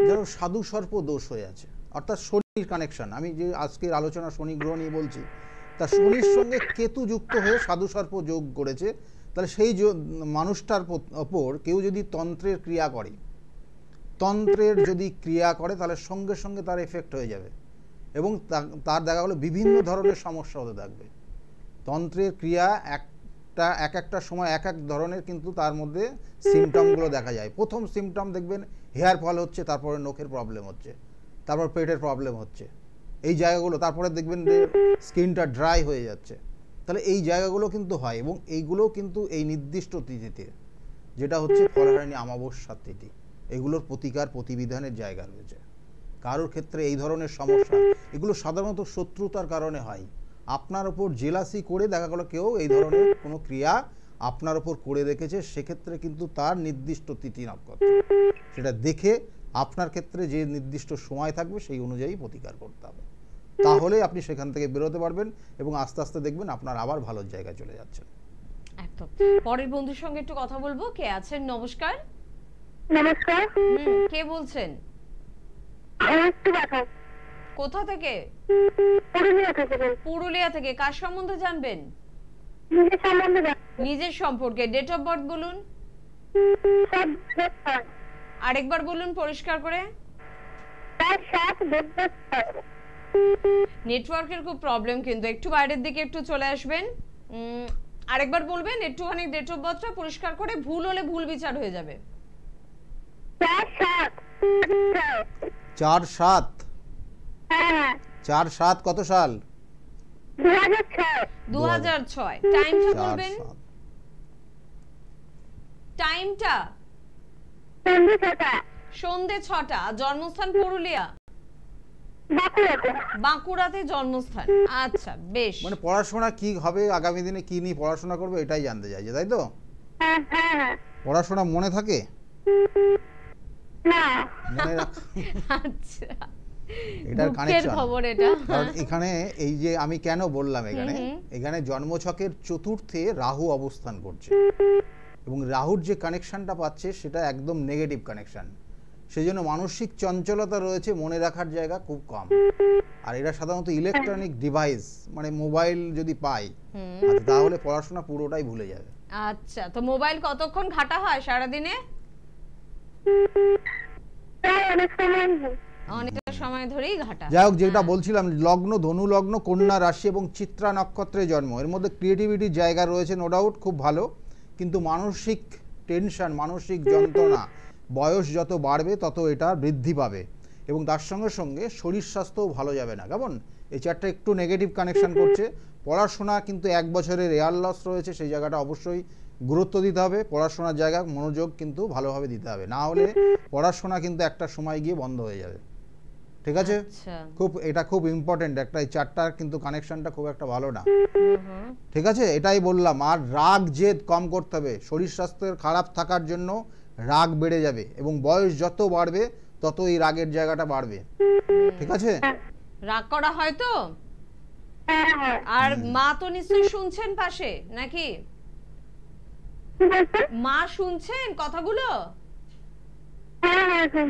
যেন সাধু সর্প দোষ হয়ে আছে, অর্থাৎ শনির কানেকশন। আমি যে আজকের আলোচনা শনি গ্রহ নিয়ে বলছি, তা শনির সঙ্গে কেতু যুক্ত হয়ে সাধু সর্প যোগ করেছে। তাহলে সেই মানুষটার ওপর কেউ যদি তন্ত্রের ক্রিয়া করে, তাহলে সঙ্গে সঙ্গে তার এফেক্ট হয়ে যাবে, এবং তার দেখা গেলো বিভিন্ন ধরনের সমস্যা হতে থাকবে। তন্ত্রের ক্রিয়া এক একটা সময় এক এক ধরনের কিন্তু তার মধ্যে সিমটমগুলো দেখা যায়। প্রথম সিমটম দেখবেন হেয়ার ফল হচ্ছে, তারপরে নখের প্রবলেম হচ্ছে, তারপর পেটের প্রবলেম হচ্ছে, এই জায়গাগুলো, তারপরে দেখবেন যে স্কিনটা ড্রাই হয়ে যাচ্ছে। তাহলে এই জায়গাগুলো কিন্তু হয়, এবং এইগুলো কিন্তু এই নির্দিষ্ট তিথিতে, যেটা হচ্ছে ফলহারিণী অমাবস্যার তিথি, এগুলোর প্রতিকার প্রতিবিধানের জায়গা রয়েছে। কারোর ক্ষেত্রে এই ধরনের সমস্যা, এগুলো সাধারণত শত্রুতার কারণে হয়। আপনার ওপর জেলাসি করে দেখা গেলো কেউ এই ধরনের কোনো ক্রিয়া আপনার ওপর করে রেখেছে, সেক্ষেত্রে কিন্তু তার নির্দিষ্ট তিথি নক্ষত্র সেটা দেখে আপনার ক্ষেত্রে যে নির্দিষ্ট সময় থাকবে সেই অনুযায়ী প্রতিকার করতে হবে। তাহলে আপনি সেখান থেকে বেরোতে পারবেন, এবং আস্তে আস্তে দেখবেন আপনার আবার ভালো জায়গায় চলে যাচ্ছেন। একদম। পরের বন্ধুর সঙ্গে একটু কথা বলবো। কে আছেন? নমস্কার। নমস্কার। কে বলছেন? কোথা থেকে? পুরুলিয়া থেকে। কার সম্বন্ধে জানবেন? নিজের সম্পর্কে। ডেট অফ বার্থ বলুন। আরেকবার বলুন পরিষ্কার করে। নেটওয়ার্কের খুব প্রবলেম, কিন্তু একটু বাইরের দিকে একটু চলে আসবেন। আরেকবার বলবেন একটুখানি ডেট অফ বার্থটা পরিষ্কার করে, ভুল হলে ভুল বিচার হয়ে যাবে। 4/7। 4/7 কত সাল? 2006। টাইমটা বলবেন। টাইমটা সন্ধ্যে 6টা। জন্মস্থান পুরুলিয়া। বাঁকুড়াতে। বাঁকুড়াতে জন্মস্থান, আচ্ছা বেশ। মানে পড়াশোনা কি হবে, আগামী দিনে কি নিয়ে পড়াশোনা করবে এটাই জানতে চাইছে, তাই তো? হ্যাঁ হ্যাঁ হ্যাঁ। পড়াশোনা মনে থাকে না। মনে রাখ আচ্ছা, এটার দুঃখের কানেকশন। খবর এটা। কারণ এখানে এই যে আমি কেন বললাম, এখানে জন্মছকের চতুর্থে রাহু অবস্থান করছে এবং রাহুর যে কানেকশনটা পাচ্ছে সেটা একদম নেগেটিভ কানেকশন। সেই জন্য মানসিক চঞ্চলতা রয়েছে, মনে রাখার জায়গা খুব কম। আর এরা সাধারণত ইলেকট্রনিক ডিভাইস মানে মোবাইল যদি পায় তাহলে পড়াশোনা পুরোটাই ভুলে যাবে। আচ্ছা, তো মোবাইল কতক্ষণ ঘাটা হয় সারাদিনে? প্রায় অনেক সময় অনেকটা সময় ধরেই ঘাটা। যাই হোক, যেটা বলছিলাম, লগ্ন ধনু লগ্ন, কন্যা রাশি এবং চিত্রা নক্ষত্রে জন্ম, এর মধ্যে ক্রিয়েটিভিটির জায়গা রয়েছে নো ডাউট, খুব ভালো। কিন্তু মানসিক টেনশন, মানসিক যন্ত্রণা বয়স যত বাড়বে তত এটা বৃদ্ধি পাবে এবং তার সঙ্গে সঙ্গে শরীর স্বাস্থ্যও ভালো যাবে না। কেমন এই চারটা একটু নেগেটিভ কানেকশন করছে। পড়াশোনা কিন্তু 1 বছরের এয়ার লস রয়েছে, সেই জায়গাটা অবশ্যই গুরুত্ব দিতে হবে। পড়াশোনার জায়গা মনোযোগ কিন্তু ভালোভাবে দিতে হবে, না হলে পড়াশোনা কিন্তু একটা সময় গিয়ে বন্ধ হয়ে যাবে। ঠিক আছে, এটা খুব ইম্পর্টেন্ট একটা, এই চারটার কিন্তু কানেকশনটা খুব একটা ভালো না। ঠিক আছে, এটাই বললাম। আর রাগ জেদ কম করতে হবে, শরীর স্বাস্থ্যের খারাপ থাকার জন্য রাগ বেড়ে যাবে এবং বয়স যত বাড়বে তত এই রাগের জায়গাটা বাড়বে। ঠিক আছে, রাগ করা হয় তো। আর মা তো নিশ্চয়ই শুনছেন পাশে নাকি? মা শুনছেন কথাগুলো?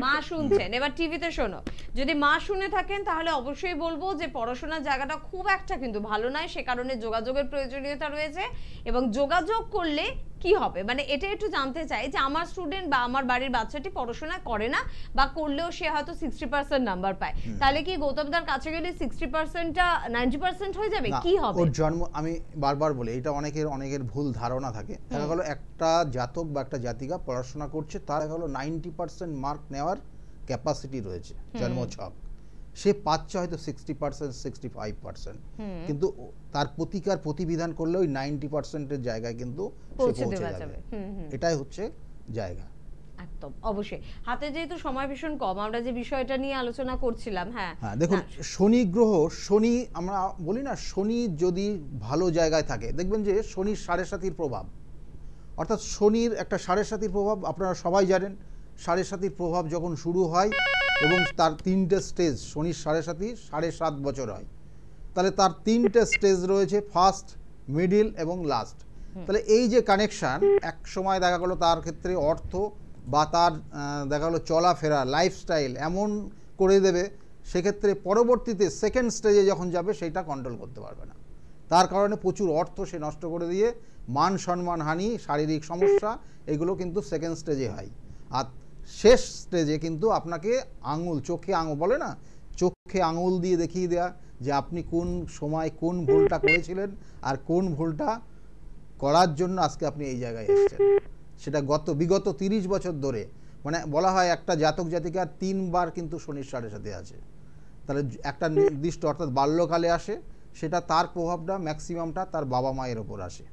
মা শুনছেন, এবার টিভিতে শোনো। যদি মা শুনে থাকেন তাহলে অবশ্যই বলবো যে পড়াশোনার জায়গাটা খুব একটা কিন্তু ভালো নয়, সে কারণে যোগাযোগের প্রয়োজনীয়তা রয়েছে। এবং যোগাযোগ করলে কি হবে, মানে এটা একটু জানতে চাই যে আমার স্টুডেন্ট বা আমার বাড়ির বাচ্চাটি পড়াশোনা করে না বা করলেও সে হয়তো 60% নাম্বার পায়, তাহলে কি গৌতমদার কাছে গেলে 60%টা 90% হয়ে যাবে? কি হবে ওর জন্ম? আমি বারবার বলি, এটা অনেকের ভুল ধারণা থাকে। দেখা গেল একটা জাতক বা একটা জাতিকা পড়াশোনা করছে, তার দেখা গেল 90% মার্ক নেওয়ার ক্যাপাসিটি রয়েছে জন্মছক, সে পাচ্ছে হয়তো 60% 65%, কিন্তু তার প্রতিবিধান করলে ওই 90%-এর জায়গায় কিন্তু পৌঁছে যাবে। এটাই হচ্ছে জায়গা। একদম অবশ্যই। হাতে যেহেতু সময় ভীষণ কম, আমরা যে বিষয়টা নিয়ে আলোচনা করছিলাম, হ্যাঁ দেখুন, শনি গ্রহ, শনি আমরা বলি না, শনি যদি ভালো জায়গায় থাকে দেখবেন যে শনির 7.5-র প্রভাব, অর্থাৎ শনির একটা 7.5-র প্রভাব আপনারা সবাই জানেন। 7.5-র প্রভাব যখন শুরু হয় এবং তার 3টে স্টেজ, শনির 7.5 7.5 বছর হয়, তাহলে তার 3টে স্টেজ রয়েছে, ফার্স্ট, মিডিল এবং লাস্ট। তাহলে এই যে কানেকশান, এক সময় দেখা গেলো তার ক্ষেত্রে অর্থ বা তার দেখা গেলো চলাফেরা, লাইফস্টাইল এমন করে দেবে, সেক্ষেত্রে পরবর্তীতে সেকেন্ড স্টেজে যখন যাবে সেটা কন্ট্রোল করতে পারবে না। তার কারণে প্রচুর অর্থ সে নষ্ট করে দিয়ে মান সম্মান হানি, শারীরিক সমস্যা, এগুলো কিন্তু সেকেন্ড স্টেজে হয়। আর শেষ স্টেজে কিন্তু আপনাকে চোখে আঙুল বলে না, চোখে আঙুল দিয়ে দেখিয়ে দেয়া যে আপনি কোন সময় কোন ভুলটা করেছিলেন আর কোন ভুলটা করার জন্য আজকে আপনি এই জায়গায় এসেছেন। সেটা বিগত 30 বছর ধরে, মানে বলা হয় একটা জাতক জাতিকার 3 বার কিন্তু শনির 7.5 আছে। তাহলে একটা নির্দিষ্ট, অর্থাৎ বাল্যকালে আসে, সেটা তার প্রভাবটা ম্যাক্সিমামটা তার বাবা মায়ের ওপর আসে।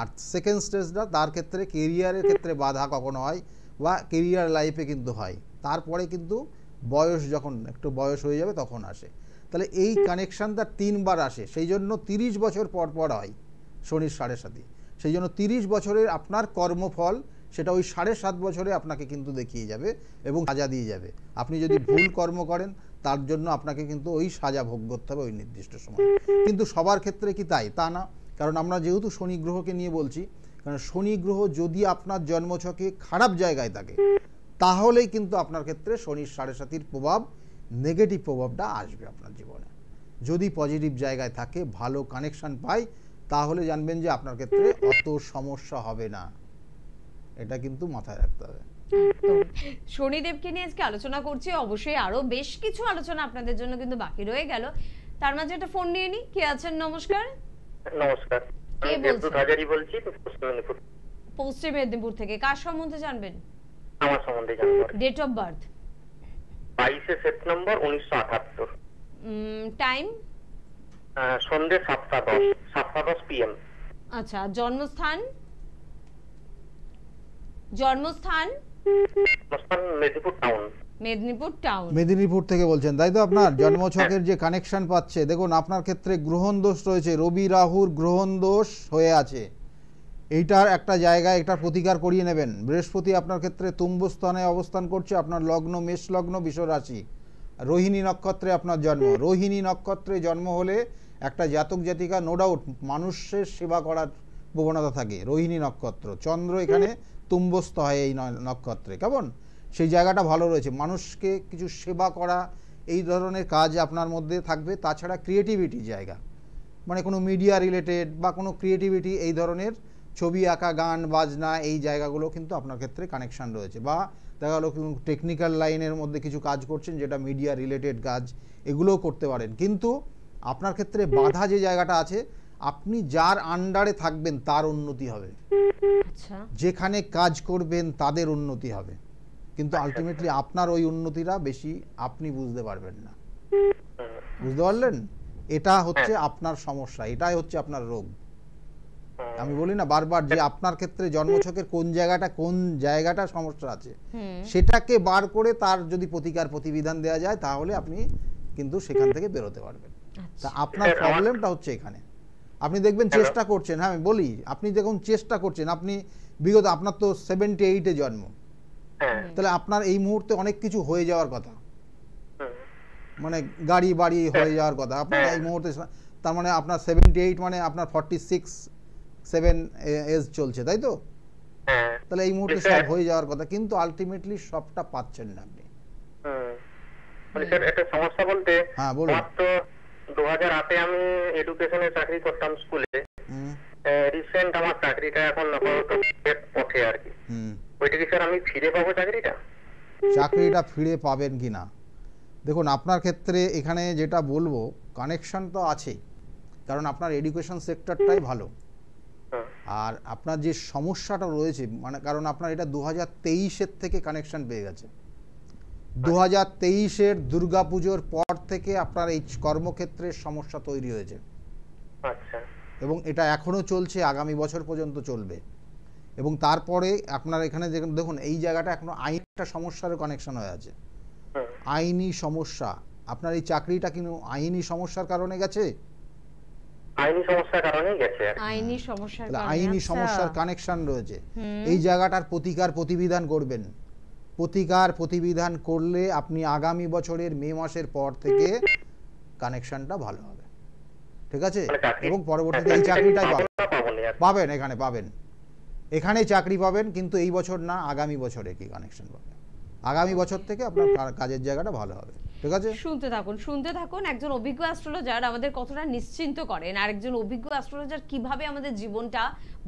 আর সেকেন্ড স্টেজটা তার ক্ষেত্রে কেরিয়ারের ক্ষেত্রে বাধা কখনো হয় বা কেরিয়ার লাইফে কিন্তু হয়, তারপরে কিন্তু বয়স যখন একটু বয়স হয়ে যাবে তখন আসে। তাহলে এই কানেকশানটা 3 বার আসে, সেই জন্য 30 বছর পর পর হয় শনির 7.5। সেই জন্য 30 বছরের আপনার কর্মফল সেটা ওই 7.5 বছরে আপনাকে কিন্তু দেখিয়ে যাবে এবং সাজা দিয়ে যাবে। আপনি যদি ভুল কর্ম করেন তার জন্য আপনাকে কিন্তু ওই সাজা ভোগ করতে হবে ওই নির্দিষ্ট সময়। কিন্তু সবার ক্ষেত্রে কি তাই? তা না, কারণ আমরা যেহেতু শনি গ্রহকে নিয়ে বলছি, কারণ শনি গ্রহ যদি আপনার জন্মছকে খারাপ জায়গায় থাকে তাহলেই কিন্তু আপনার ক্ষেত্রে শনির 7.5-র প্রভাব, নেগেটিভ প্রভাবটা আসবে আপনার জীবনে। যদি পজিটিভ জায়গায় থাকে, ভালো কানেকশন পায়, তাহলে জানবেন যে আপনার ক্ষেত্রে অত সমস্যা হবে না। এটা কিন্তু মাথায় রাখতে হবে। শনিদেবকে নিয়ে আজকে আলোচনা করছি, অবশ্যই আরো বেশ কিছু আলোচনা আপনাদের জন্য কিন্তু বাকি রয়ে গেল। তার মাঝে একটা ফোন নিয়ে নি। কে আছেন? নমস্কার। নমস্কার, কে বলছেন? হাজারি বলছি, পশ্চিম মেদিনীপুর থেকে। কার সম্বন্ধে জানবেন? আমার সম্বন্ধে জানবো। Date of birth? 22 September 1978। Time? সন্ধ্যে 7:10 PM। আচ্ছা, জন্মস্থান? জন্মস্থান মেদিনীপুর টাউন। মেদিনীপুর টাউন। মেদিনীপুর থেকে বলছেন তাই তো? আপনার জন্মছকের যে কানেকশন পাচ্ছে, দেখুন আপনার ক্ষেত্রে গ্রহণ দোষ রয়েছে, রবি রাহুর গ্রহণ দোষ হয়ে আছে। এইটার একটা জায়গায় এটার প্রতিকার করিয়ে নেবেন। বৃহস্পতি আপনার ক্ষেত্রে তুম্ব স্থানে অবস্থান করছে, আপনার লগ্ন মেষ লগ্ন, বৃষ রাশি, রোহিণী নক্ষত্রে আপনার জন্ম। রোহিণী নক্ষত্রে জন্ম হলে একটা জাতক জাতিকা নো ডাউট মানুষের সেবা করার প্রবণতা থাকে। রোহিণী নক্ষত্র, চন্দ্র এখানে তুম্বস্থ হয় এই নক্ষত্রে, কেমন সেই জায়গাটা ভালো রয়েছে, মানুষকে কিছু সেবা করা এই ধরনের কাজ আপনার মধ্যে থাকবে। তাছাড়া ক্রিয়েটিভিটির জায়গা, মানে কোনো মিডিয়া রিলেটেড বা কোনো ক্রিয়েটিভিটি, এই ধরনের ছবি আঁকা, গান বাজনা, এই জায়গাগুলো কিন্তু আপনার ক্ষেত্রে কানেকশান রয়েছে। বা দেখা গেলো টেকনিক্যাল লাইনের মধ্যে কিছু কাজ করছেন যেটা মিডিয়া রিলেটেড কাজ, এগুলোও করতে পারেন। কিন্তু আপনার ক্ষেত্রে বাধা যে জায়গাটা আছে, আপনি যার আন্ডারে থাকবেন তার উন্নতি হবে, আচ্ছা, যেখানে কাজ করবেন তাদের উন্নতি হবে, কিন্তু আলটিমেটলি আপনার ওই উন্নতিটা বেশি আপনি বুঝতে পারবেন না। বুঝতে পারলেন? এটা হচ্ছে আপনার সমস্যা, এটাই হচ্ছে আপনার রোগ। আমি বলি না বারবার যে আপনার ক্ষেত্রে জন্মছকের কোন জায়গাটা সমস্যা আছে, সেটাকে বার করে তার যদি প্রতিকার প্রতিবিধান দেওয়া যায়, তাহলে আপনি কিন্তু সেখান থেকে বেরোতে পারবেন। তা আপনার প্রবলেমটা হচ্ছে এখানে। আপনি দেখবেন চেষ্টা করছেন, হ্যাঁ আমি বলি, আপনি দেখুন চেষ্টা করছেন, আপনি বিগত, আপনার তো 78-এ জন্ম, তাহলে আপনার এই মুহূর্তে অনেক কিছু হয়ে যাওয়ার কথা, মানে গাড়ি বাড়ি হয়ে যাওয়ার কথা আপনার এই মুহূর্তে। তার মানে আপনার 78 মানে আপনার 46-7 এজ চলছে, তাই তো? তাহলে এই মুহূর্তে সব হয়ে যাওয়ার কথা, কিন্তু আলটিমেটলি সবটা পাচ্ছেন না আপনি। মানে স্যার একটা সমস্যা বলতে, হ্যাঁ বলুন। তো 2008-এ আমি এডুকেশনে চাকরি করতাম স্কুলে। রিসেন্ট আমার চাকরিটা এখন পথে আর কি। ওইটা কি স্যার আমি ফিরে পাবো চাকরিটা? চাকরিটা ফিরে পাবেন কিনা, দেখুন আপনার ক্ষেত্রে এখানে যেটা বলবো, কানেকশন তো আছে, কারণ আপনার এডুকেশন সেক্টরটাই ভালো। আর আপনার যে সমস্যাটা রয়েছে, মানে কারণ আপনার এটা 2023-এর থেকে কানেকশন পেয়ে গেছে। 2023-এর দুর্গাপুজোর পর থেকে আপনার এই কর্মক্ষেত্রের সমস্যা তৈরি হয়েছে, এবং এটা এখনো চলছে, আগামী বছর পর্যন্ত চলবে। এবং তারপরে আপনার এখানে দেখুন এই জায়গাটা এখনো আইনটা সমস্যার কানেকশন হয়ে আছে, আইনি সমস্যা। আপনার এই চাকরিটা কিন্তু আইনি সমস্যার কারণে গেছে, আইনি সমস্যার কানেকশন রয়েছে। এই জায়গাটার প্রতিকার প্রতিবিধান করবেন, প্রতিকার প্রতিবিধান করলে আপনি আগামী বছরের মে মাসের পর থেকে কানেকশনটা ভালো হবে, ঠিক আছে? এবং পরবর্তীতে এই চাকরিটাই পাবেন, এখানে পাবেন, এখানেই চাকরি পাবেন, কিন্তু এই বছর না, আগামী বছরে কি কানেকশন পাবেন, আগামী বছর থেকে আপনার কাজের জায়গাটা ভালো হবে, ঠিক আছে? শুনতে থাকুন। একজন অভিজ্ঞ অ্যাস্ট্রোলজার আমাদের কতটা নিশ্চিন্ত করেন, আর একজন অভিজ্ঞ অ্যাস্ট্রোলজার কিভাবে আমাদের জীবনটা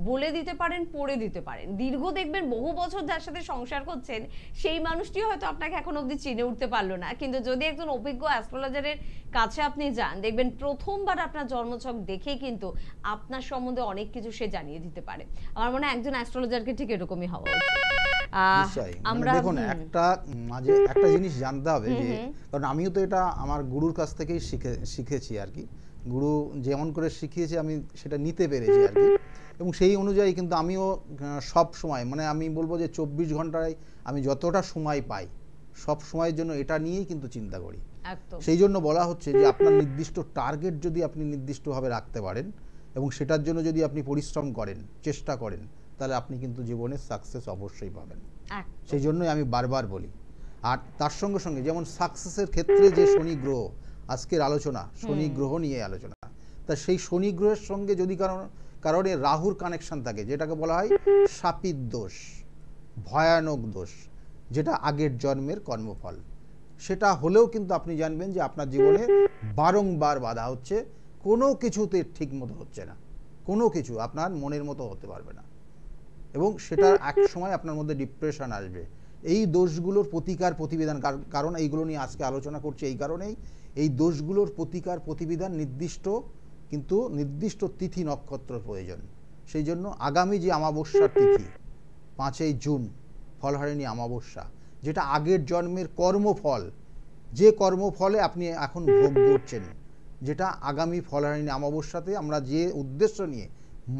বলে দিতে পারেন, পড়ে দিতে পারেন। দীর্ঘ দেখবেন বহু বছর যার সাথে সংসার করছেন, সেই মানুষটি হয়তো আপনাকে এখন অবধি চিনে উঠতে পারলো না, কিন্তু যদি একজন অভিজ্ঞ অ্যাস্ট্রোলজারের কাছে আপনি যান, দেখবেন প্রথমবার আপনার জন্মছক দেখে কিন্তু আপনার সম্বন্ধে অনেক কিছু সে জানিয়ে দিতে পারে। আমার মনে হয় একজন অ্যাস্ট্রোলজারকে ঠিক এরকমই হওয়া উচিত। আমরা দেখুন একটা জিনিস জানতে হবে, যে কারণ আমিও তো এটা আমার গুরুর কাছ থেকেই শিখেছি আর কি। গুরু যেমন করে শিখিয়েছে আমি সেটা নিতে পেরেছি আর কি, এবং সেই অনুযায়ী কিন্তু আমিও সব সময়, মানে আমি বলবো যে 24 ঘন্টায় আমি যতটা সময় পাই, সব সময়ের জন্য এটা নিয়েই কিন্তু চিন্তা করি। সেই জন্য বলা হচ্ছে যে আপনার নির্দিষ্ট টার্গেট যদি আপনি নির্দিষ্টভাবে রাখতে পারেন, এবং সেটার জন্য যদি আপনি পরিশ্রম করেন, চেষ্টা করেন, তাহলে আপনি কিন্তু জীবনে সাকসেস অবশ্যই পাবেন। সেই জন্যই আমি বারবার বলি। আর তার সঙ্গে সঙ্গে যেমন সাকসেসের ক্ষেত্রে যে শনি গ্রহ, আজকের আলোচনা শনি গ্রহ নিয়ে আলোচনা, তা সেই শনি গ্রহের সঙ্গে যদি কারণে রাহুর কানেকশন থাকে, যেটাকে বলা হয় শাপিত দোষ, ভয়ানক দোষ, যেটা আগের জন্মের কর্মফল, সেটা হলেও কিন্তু আপনি জানবেন যে আপনার জীবনে বারংবার বাধা হচ্ছে, কোনো কিছুতে ঠিক মতো হচ্ছে না, কোনো কিছু আপনার মনের মতো হতে পারবে না, এবং সেটা এক সময় আপনার মধ্যে ডিপ্রেশন আসবে। এই দোষগুলোর প্রতিকার প্রতিবিধান, কারণ এইগুলো নিয়ে আজকে আলোচনা করছি এই কারণেই, এই দোষগুলোর প্রতিকার প্রতিবিধান নির্দিষ্ট তিথি নক্ষত্র প্রয়োজন। সেই জন্য আগামী যে অমাবস্যার তিথি 5ই জুন ফলহারিণী অমাবস্যা, যেটা আগের জন্মের কর্মফল, যে কর্মফলে আপনি এখন ভোগ করছেন, যেটা আগামী ফলহারিণী অমাবস্যাতে আমরা যে উদ্দেশ্য নিয়ে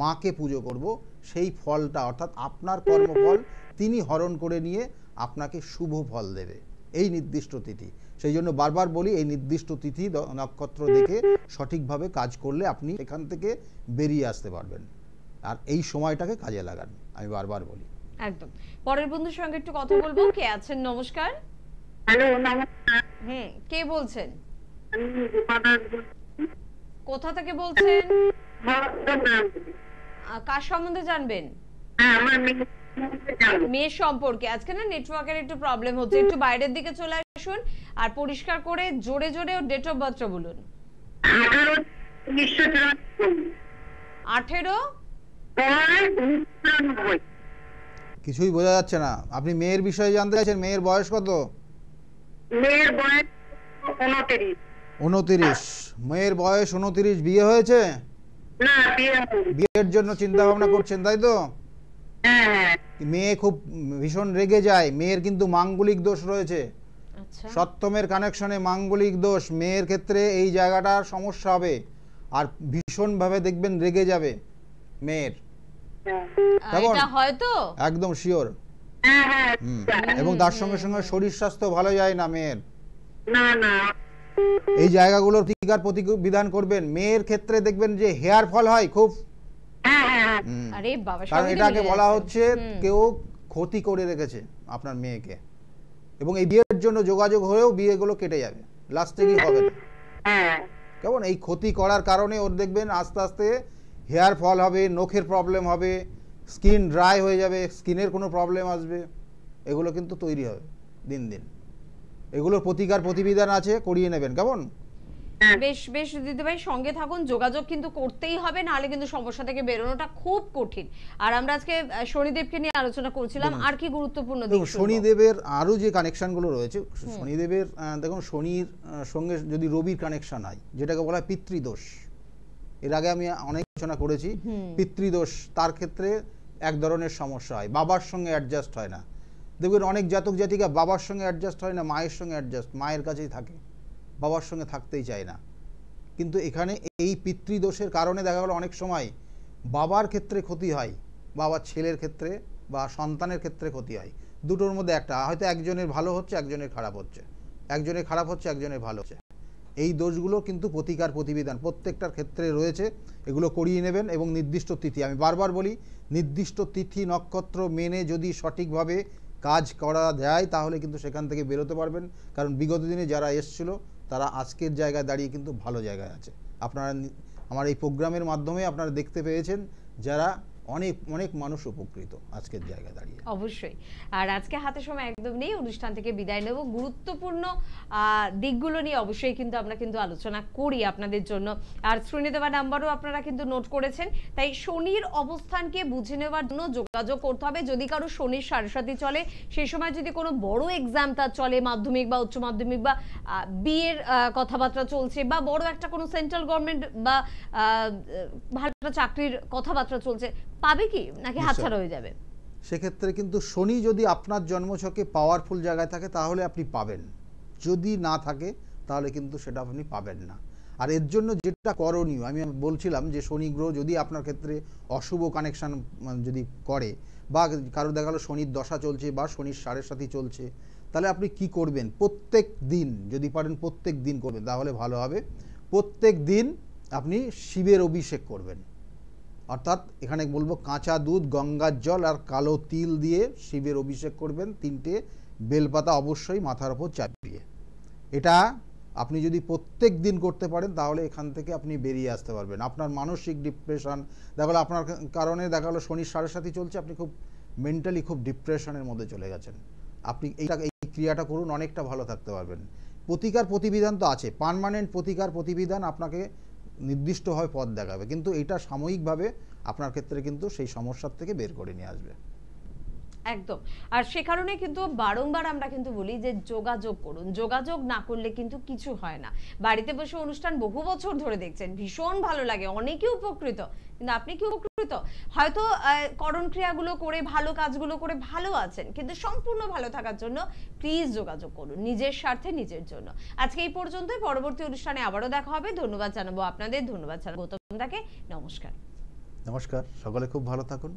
মাকে পুজো করব, সেই ফলটা অর্থাৎ আপনার কর্মফল তিনি হরণ করে নিয়ে আপনাকে শুভ ফল দেবে। এই নির্দিষ্ট তিথি। সেই জন্য বারবার বলি এই নির্দিষ্ট তিথি নক্ষত্র দেখে সঠিকভাবে কাজ করলে আপনি এখান থেকে বেরিয়ে আসতে পারবেন, আর এই সময়টাকে কাজে লাগান, আমি বারবার বলি। একদম। পরের বন্ধুর সঙ্গে একটু কথা বলবো। কে আছেন? নমস্কার। হ্যালো, নমস্কার। কে বলছেন? আমি রূপাদাস বলছি। কোথা থেকে বলছেন? বর্ধমান। কার সম্বন্ধে জানবেন? হ্যাঁ, আমার মেয়ে সম্পর্কে। আজকে না নেটওয়ার্কের একটু প্রবলেম হচ্ছে, একটু বাইরের দিকে চলে আসুন আর পরিষ্কার করে জোরে জোরে ওর ডেট অফ বার্থটা বলুন। 18 কিছুই বোঝা যাচ্ছে না। আপনি মেয়ের বিষয়ে জানতে চাইছেন, মেয়ের বয়স কত? মেয়ের বয়স 29। 29। মেয়ের বয়স 29, বিয়ে হয়েছে? না, বিয়ের জন্য চিন্তা ভাবনা করছেন, তাই তো? হ্যাঁ। মেয়ে খুব ভীষণ রেগে যায়, মেয়ের কিন্তু মাঙ্গলিক দোষ রয়েছে। আচ্ছা। সপ্তমের কানেকশনে মাঙ্গলিক দোষ, মেয়ের ক্ষেত্রে এই জায়গাটার সমস্যা হবে, আর ভীষণভাবে দেখবেন রেগে যাবে মেয়ের। এটা হয়তো একদম শিওর। এবং তার সঙ্গে সঙ্গে শরীর স্বাস্থ্য ভালো যায় না মেয়ের। না না, এই জায়গাগুলোর প্রতিকার প্রতিবিধান করবেন। মেয়ের ক্ষেত্রে দেখবেন যে হেয়ার ফল হয় খুব। আরে বাবা, কারণ এটাকে বলা হচ্ছে কেউ ক্ষতি করে রেখেছে আপনার মেয়েকে, এবং এই বিয়ের জন্য যোগাযোগ হয়েও বিয়েগুলো কেটে যাবে, লাস্টে কি হবে না। কেমন এই ক্ষতি করার কারণে ওর দেখবেন আস্তে আস্তে হেয়ার ফল হবে, নখের প্রবলেম হবে, স্কিন ড্রাই হয়ে যাবে, স্কিনের কোনো প্রবলেম আসবে, এগুলো কিন্তু তৈরি হবে দিন দিন। এগুলোর প্রতিকার প্রতিবিধান আছে, করিয়ে নেবেন। কেমন? বেশ বেশ দিদিভাই, সঙ্গে থাকুন, যোগাযোগ কিন্তু করতেই হবে, নাহলে কিন্তু সমস্যা থেকে বেরোনোটা খুব কঠিন। আর আমরা আজকে শনিদেবকে নিয়ে আলোচনা করছিলাম, আর কি গুরুত্বপূর্ণ দিক? শনিদেবের আরো যে কানেকশনগুলো রয়েছে, শনিদেবের দেখুন শনির সঙ্গে যদি রবির কানেকশন হয়, যেটাকে বলা হয় পিতৃদোষ, এর আগে আমি অনেক আলোচনা করেছি। পিতৃদোষ, তার ক্ষেত্রে এক ধরনের সমস্যা হয়, বাবার সঙ্গে অ্যাডজাস্ট হয় না। দেখবেন অনেক জাতক জাতিকা বাবার সঙ্গে অ্যাডজাস্ট হয় না, মায়ের সঙ্গে অ্যাডজাস্ট, মায়ের কাছেই থাকে, বাবার সঙ্গে থাকতেই চায় না। কিন্তু এখানে এই পিতৃদোষের কারণে দেখা গেল অনেক সময় বাবার ক্ষেত্রে ক্ষতি হয়, বাবার ছেলের ক্ষেত্রে বা সন্তানের ক্ষেত্রে ক্ষতি হয়। দুটোর মধ্যে একটা, হয়তো একজনের ভালো হচ্ছে, একজনের খারাপ হচ্ছে, একজনের খারাপ হচ্ছে, একজনের ভালো হচ্ছে। এই দোষগুলো কিন্তু প্রতিকার প্রতিবিধান প্রত্যেকটার ক্ষেত্রে রয়েছে, এগুলো করিয়ে নেবেন। এবং নির্দিষ্ট তিথি, আমি বারবার বলি, নির্দিষ্ট তিথি নক্ষত্র মেনে যদি সঠিকভাবে কাজ করা যায় তাহলে কিন্তু সেখান থেকে বেরোতে পারবেন। কারণ বিগত দিনে যারা এসছিল তারা আজকের জায়গায় দাঁড়িয়ে কিন্তু ভালো জায়গায় আছে। আপনারা আমার এই প্রোগ্রামের মাধ্যমে আপনারা দেখতে পেয়েছেন যারা অনেক অনেক মানুষ উপকৃত আজকের জায়গায় দাঁড়িয়ে। অবশ্যই। আর আজকে হাতে সময় একদম নেই, অনুষ্ঠান থেকে বিদায় নেব। গুরুত্বপূর্ণ দিকগুলো নিয়ে অবশ্যই কিন্তু আমরা কিন্তু আলোচনা করি আপনাদের জন্য। আর স্ক্রিনে দেওয়া নাম্বারও আপনারা কিন্তু নোট করেছেন। তাই শনির অবস্থানকে বুঝে নেওয়ার জন্য যোগাযোগ করতে হবে। যদি কারো শনির সাড়ে চলে, সেই সময় যদি কোনো বড় এক্সাম তার চলে, মাধ্যমিক বা উচ্চ মাধ্যমিক বা বিয়ের কথাবার্তা চলছে, বা বড় একটা কোনো সেন্ট্রাল গভর্নমেন্ট বা ভালো একটা চাকরির কথাবার্তা চলছে, পাবে কি নাকি হাতছাড়া হয়ে যাবে? সেক্ষেত্রে কিন্তু শনি যদি আপনার জন্মছকে পাওয়ারফুল জায়গায় থাকে তাহলে আপনি পাবেন, যদি না থাকে তাহলে কিন্তু সেটা আপনি পাবেন না। আর এর জন্য যেটা করণীয়, আমি বলছিলাম যে শনি গ্রহ যদি আপনার ক্ষেত্রে অশুভ কানেকশন যদি করে, বা কারো দেখা গেলো শনির দশা চলছে বা শনির সাড়ে চলছে, তাহলে আপনি কি করবেন? প্রত্যেক দিন যদি পারেন প্রত্যেক দিন করবেন, তাহলে ভালো হবে। প্রত্যেক দিন আপনি শিবের অভিষেক করবেন, অর্থাৎ এখানে বলবো কাঁচা দুধ, গঙ্গার জল আর কালো তিল দিয়ে শিবের অভিষেক করবেন। 3টে বেলপাতা অবশ্যই মাথার ওপর চাপিয়ে। এটা আপনি যদি প্রত্যেক দিন করতে পারেন তাহলে এখান থেকে আপনি বেরিয়ে আসতে পারবেন। আপনার মানসিক ডিপ্রেশন দেখা গেলো আপনার কারণে দেখা গেলো শনির সাড়ে চলছে, আপনি খুব মেন্টালি খুব ডিপ্রেশনের মধ্যে চলে গেছেন, আপনি এই ক্রিয়াটা করুন, অনেকটা ভালো থাকতে পারবেন। প্রতিকার প্রতিবিধান তো আছে, পার্মানেন্ট প্রতিকার প্রতিবিধান আপনাকে নির্দিষ্টভাবে পথ দেখাবে, কিন্তু এটা সাময়িকভাবে আপনার ক্ষেত্রে কিন্তু সেই সমস্যার থেকে বের করে নিয়ে আসবে। একদম। আর সে কারণে কিন্তু বারংবার আমরা কিন্তু বলি যে যোগাযোগ করুন, যোগাযোগ না করলে কিন্তু কিছু হয় না। বাড়িতে বসে অনুষ্ঠান বহু বছর ধরে দেখছেন, ভীষণ ভালো লাগে, অনেকে উপকৃত, কিন্তু আপনি কি উপকৃত? হয়তো করণ ক্রিয়াগুলো করে, ভালো কাজগুলো করে ভালো আছেন, কিন্তু সম্পূর্ণ ভালো থাকার জন্য প্লিজ যোগাযোগ করুন, নিজের স্বার্থে, নিজের জন্য। আজকে এই পর্যন্তই, পরবর্তী অনুষ্ঠানে আবারও দেখা হবে। ধন্যবাদ জানাবো আপনাদের, ধন্যবাদ জানাবো গৌতম দাকে। নমস্কার। নমস্কার, সকলে খুব ভালো থাকুন।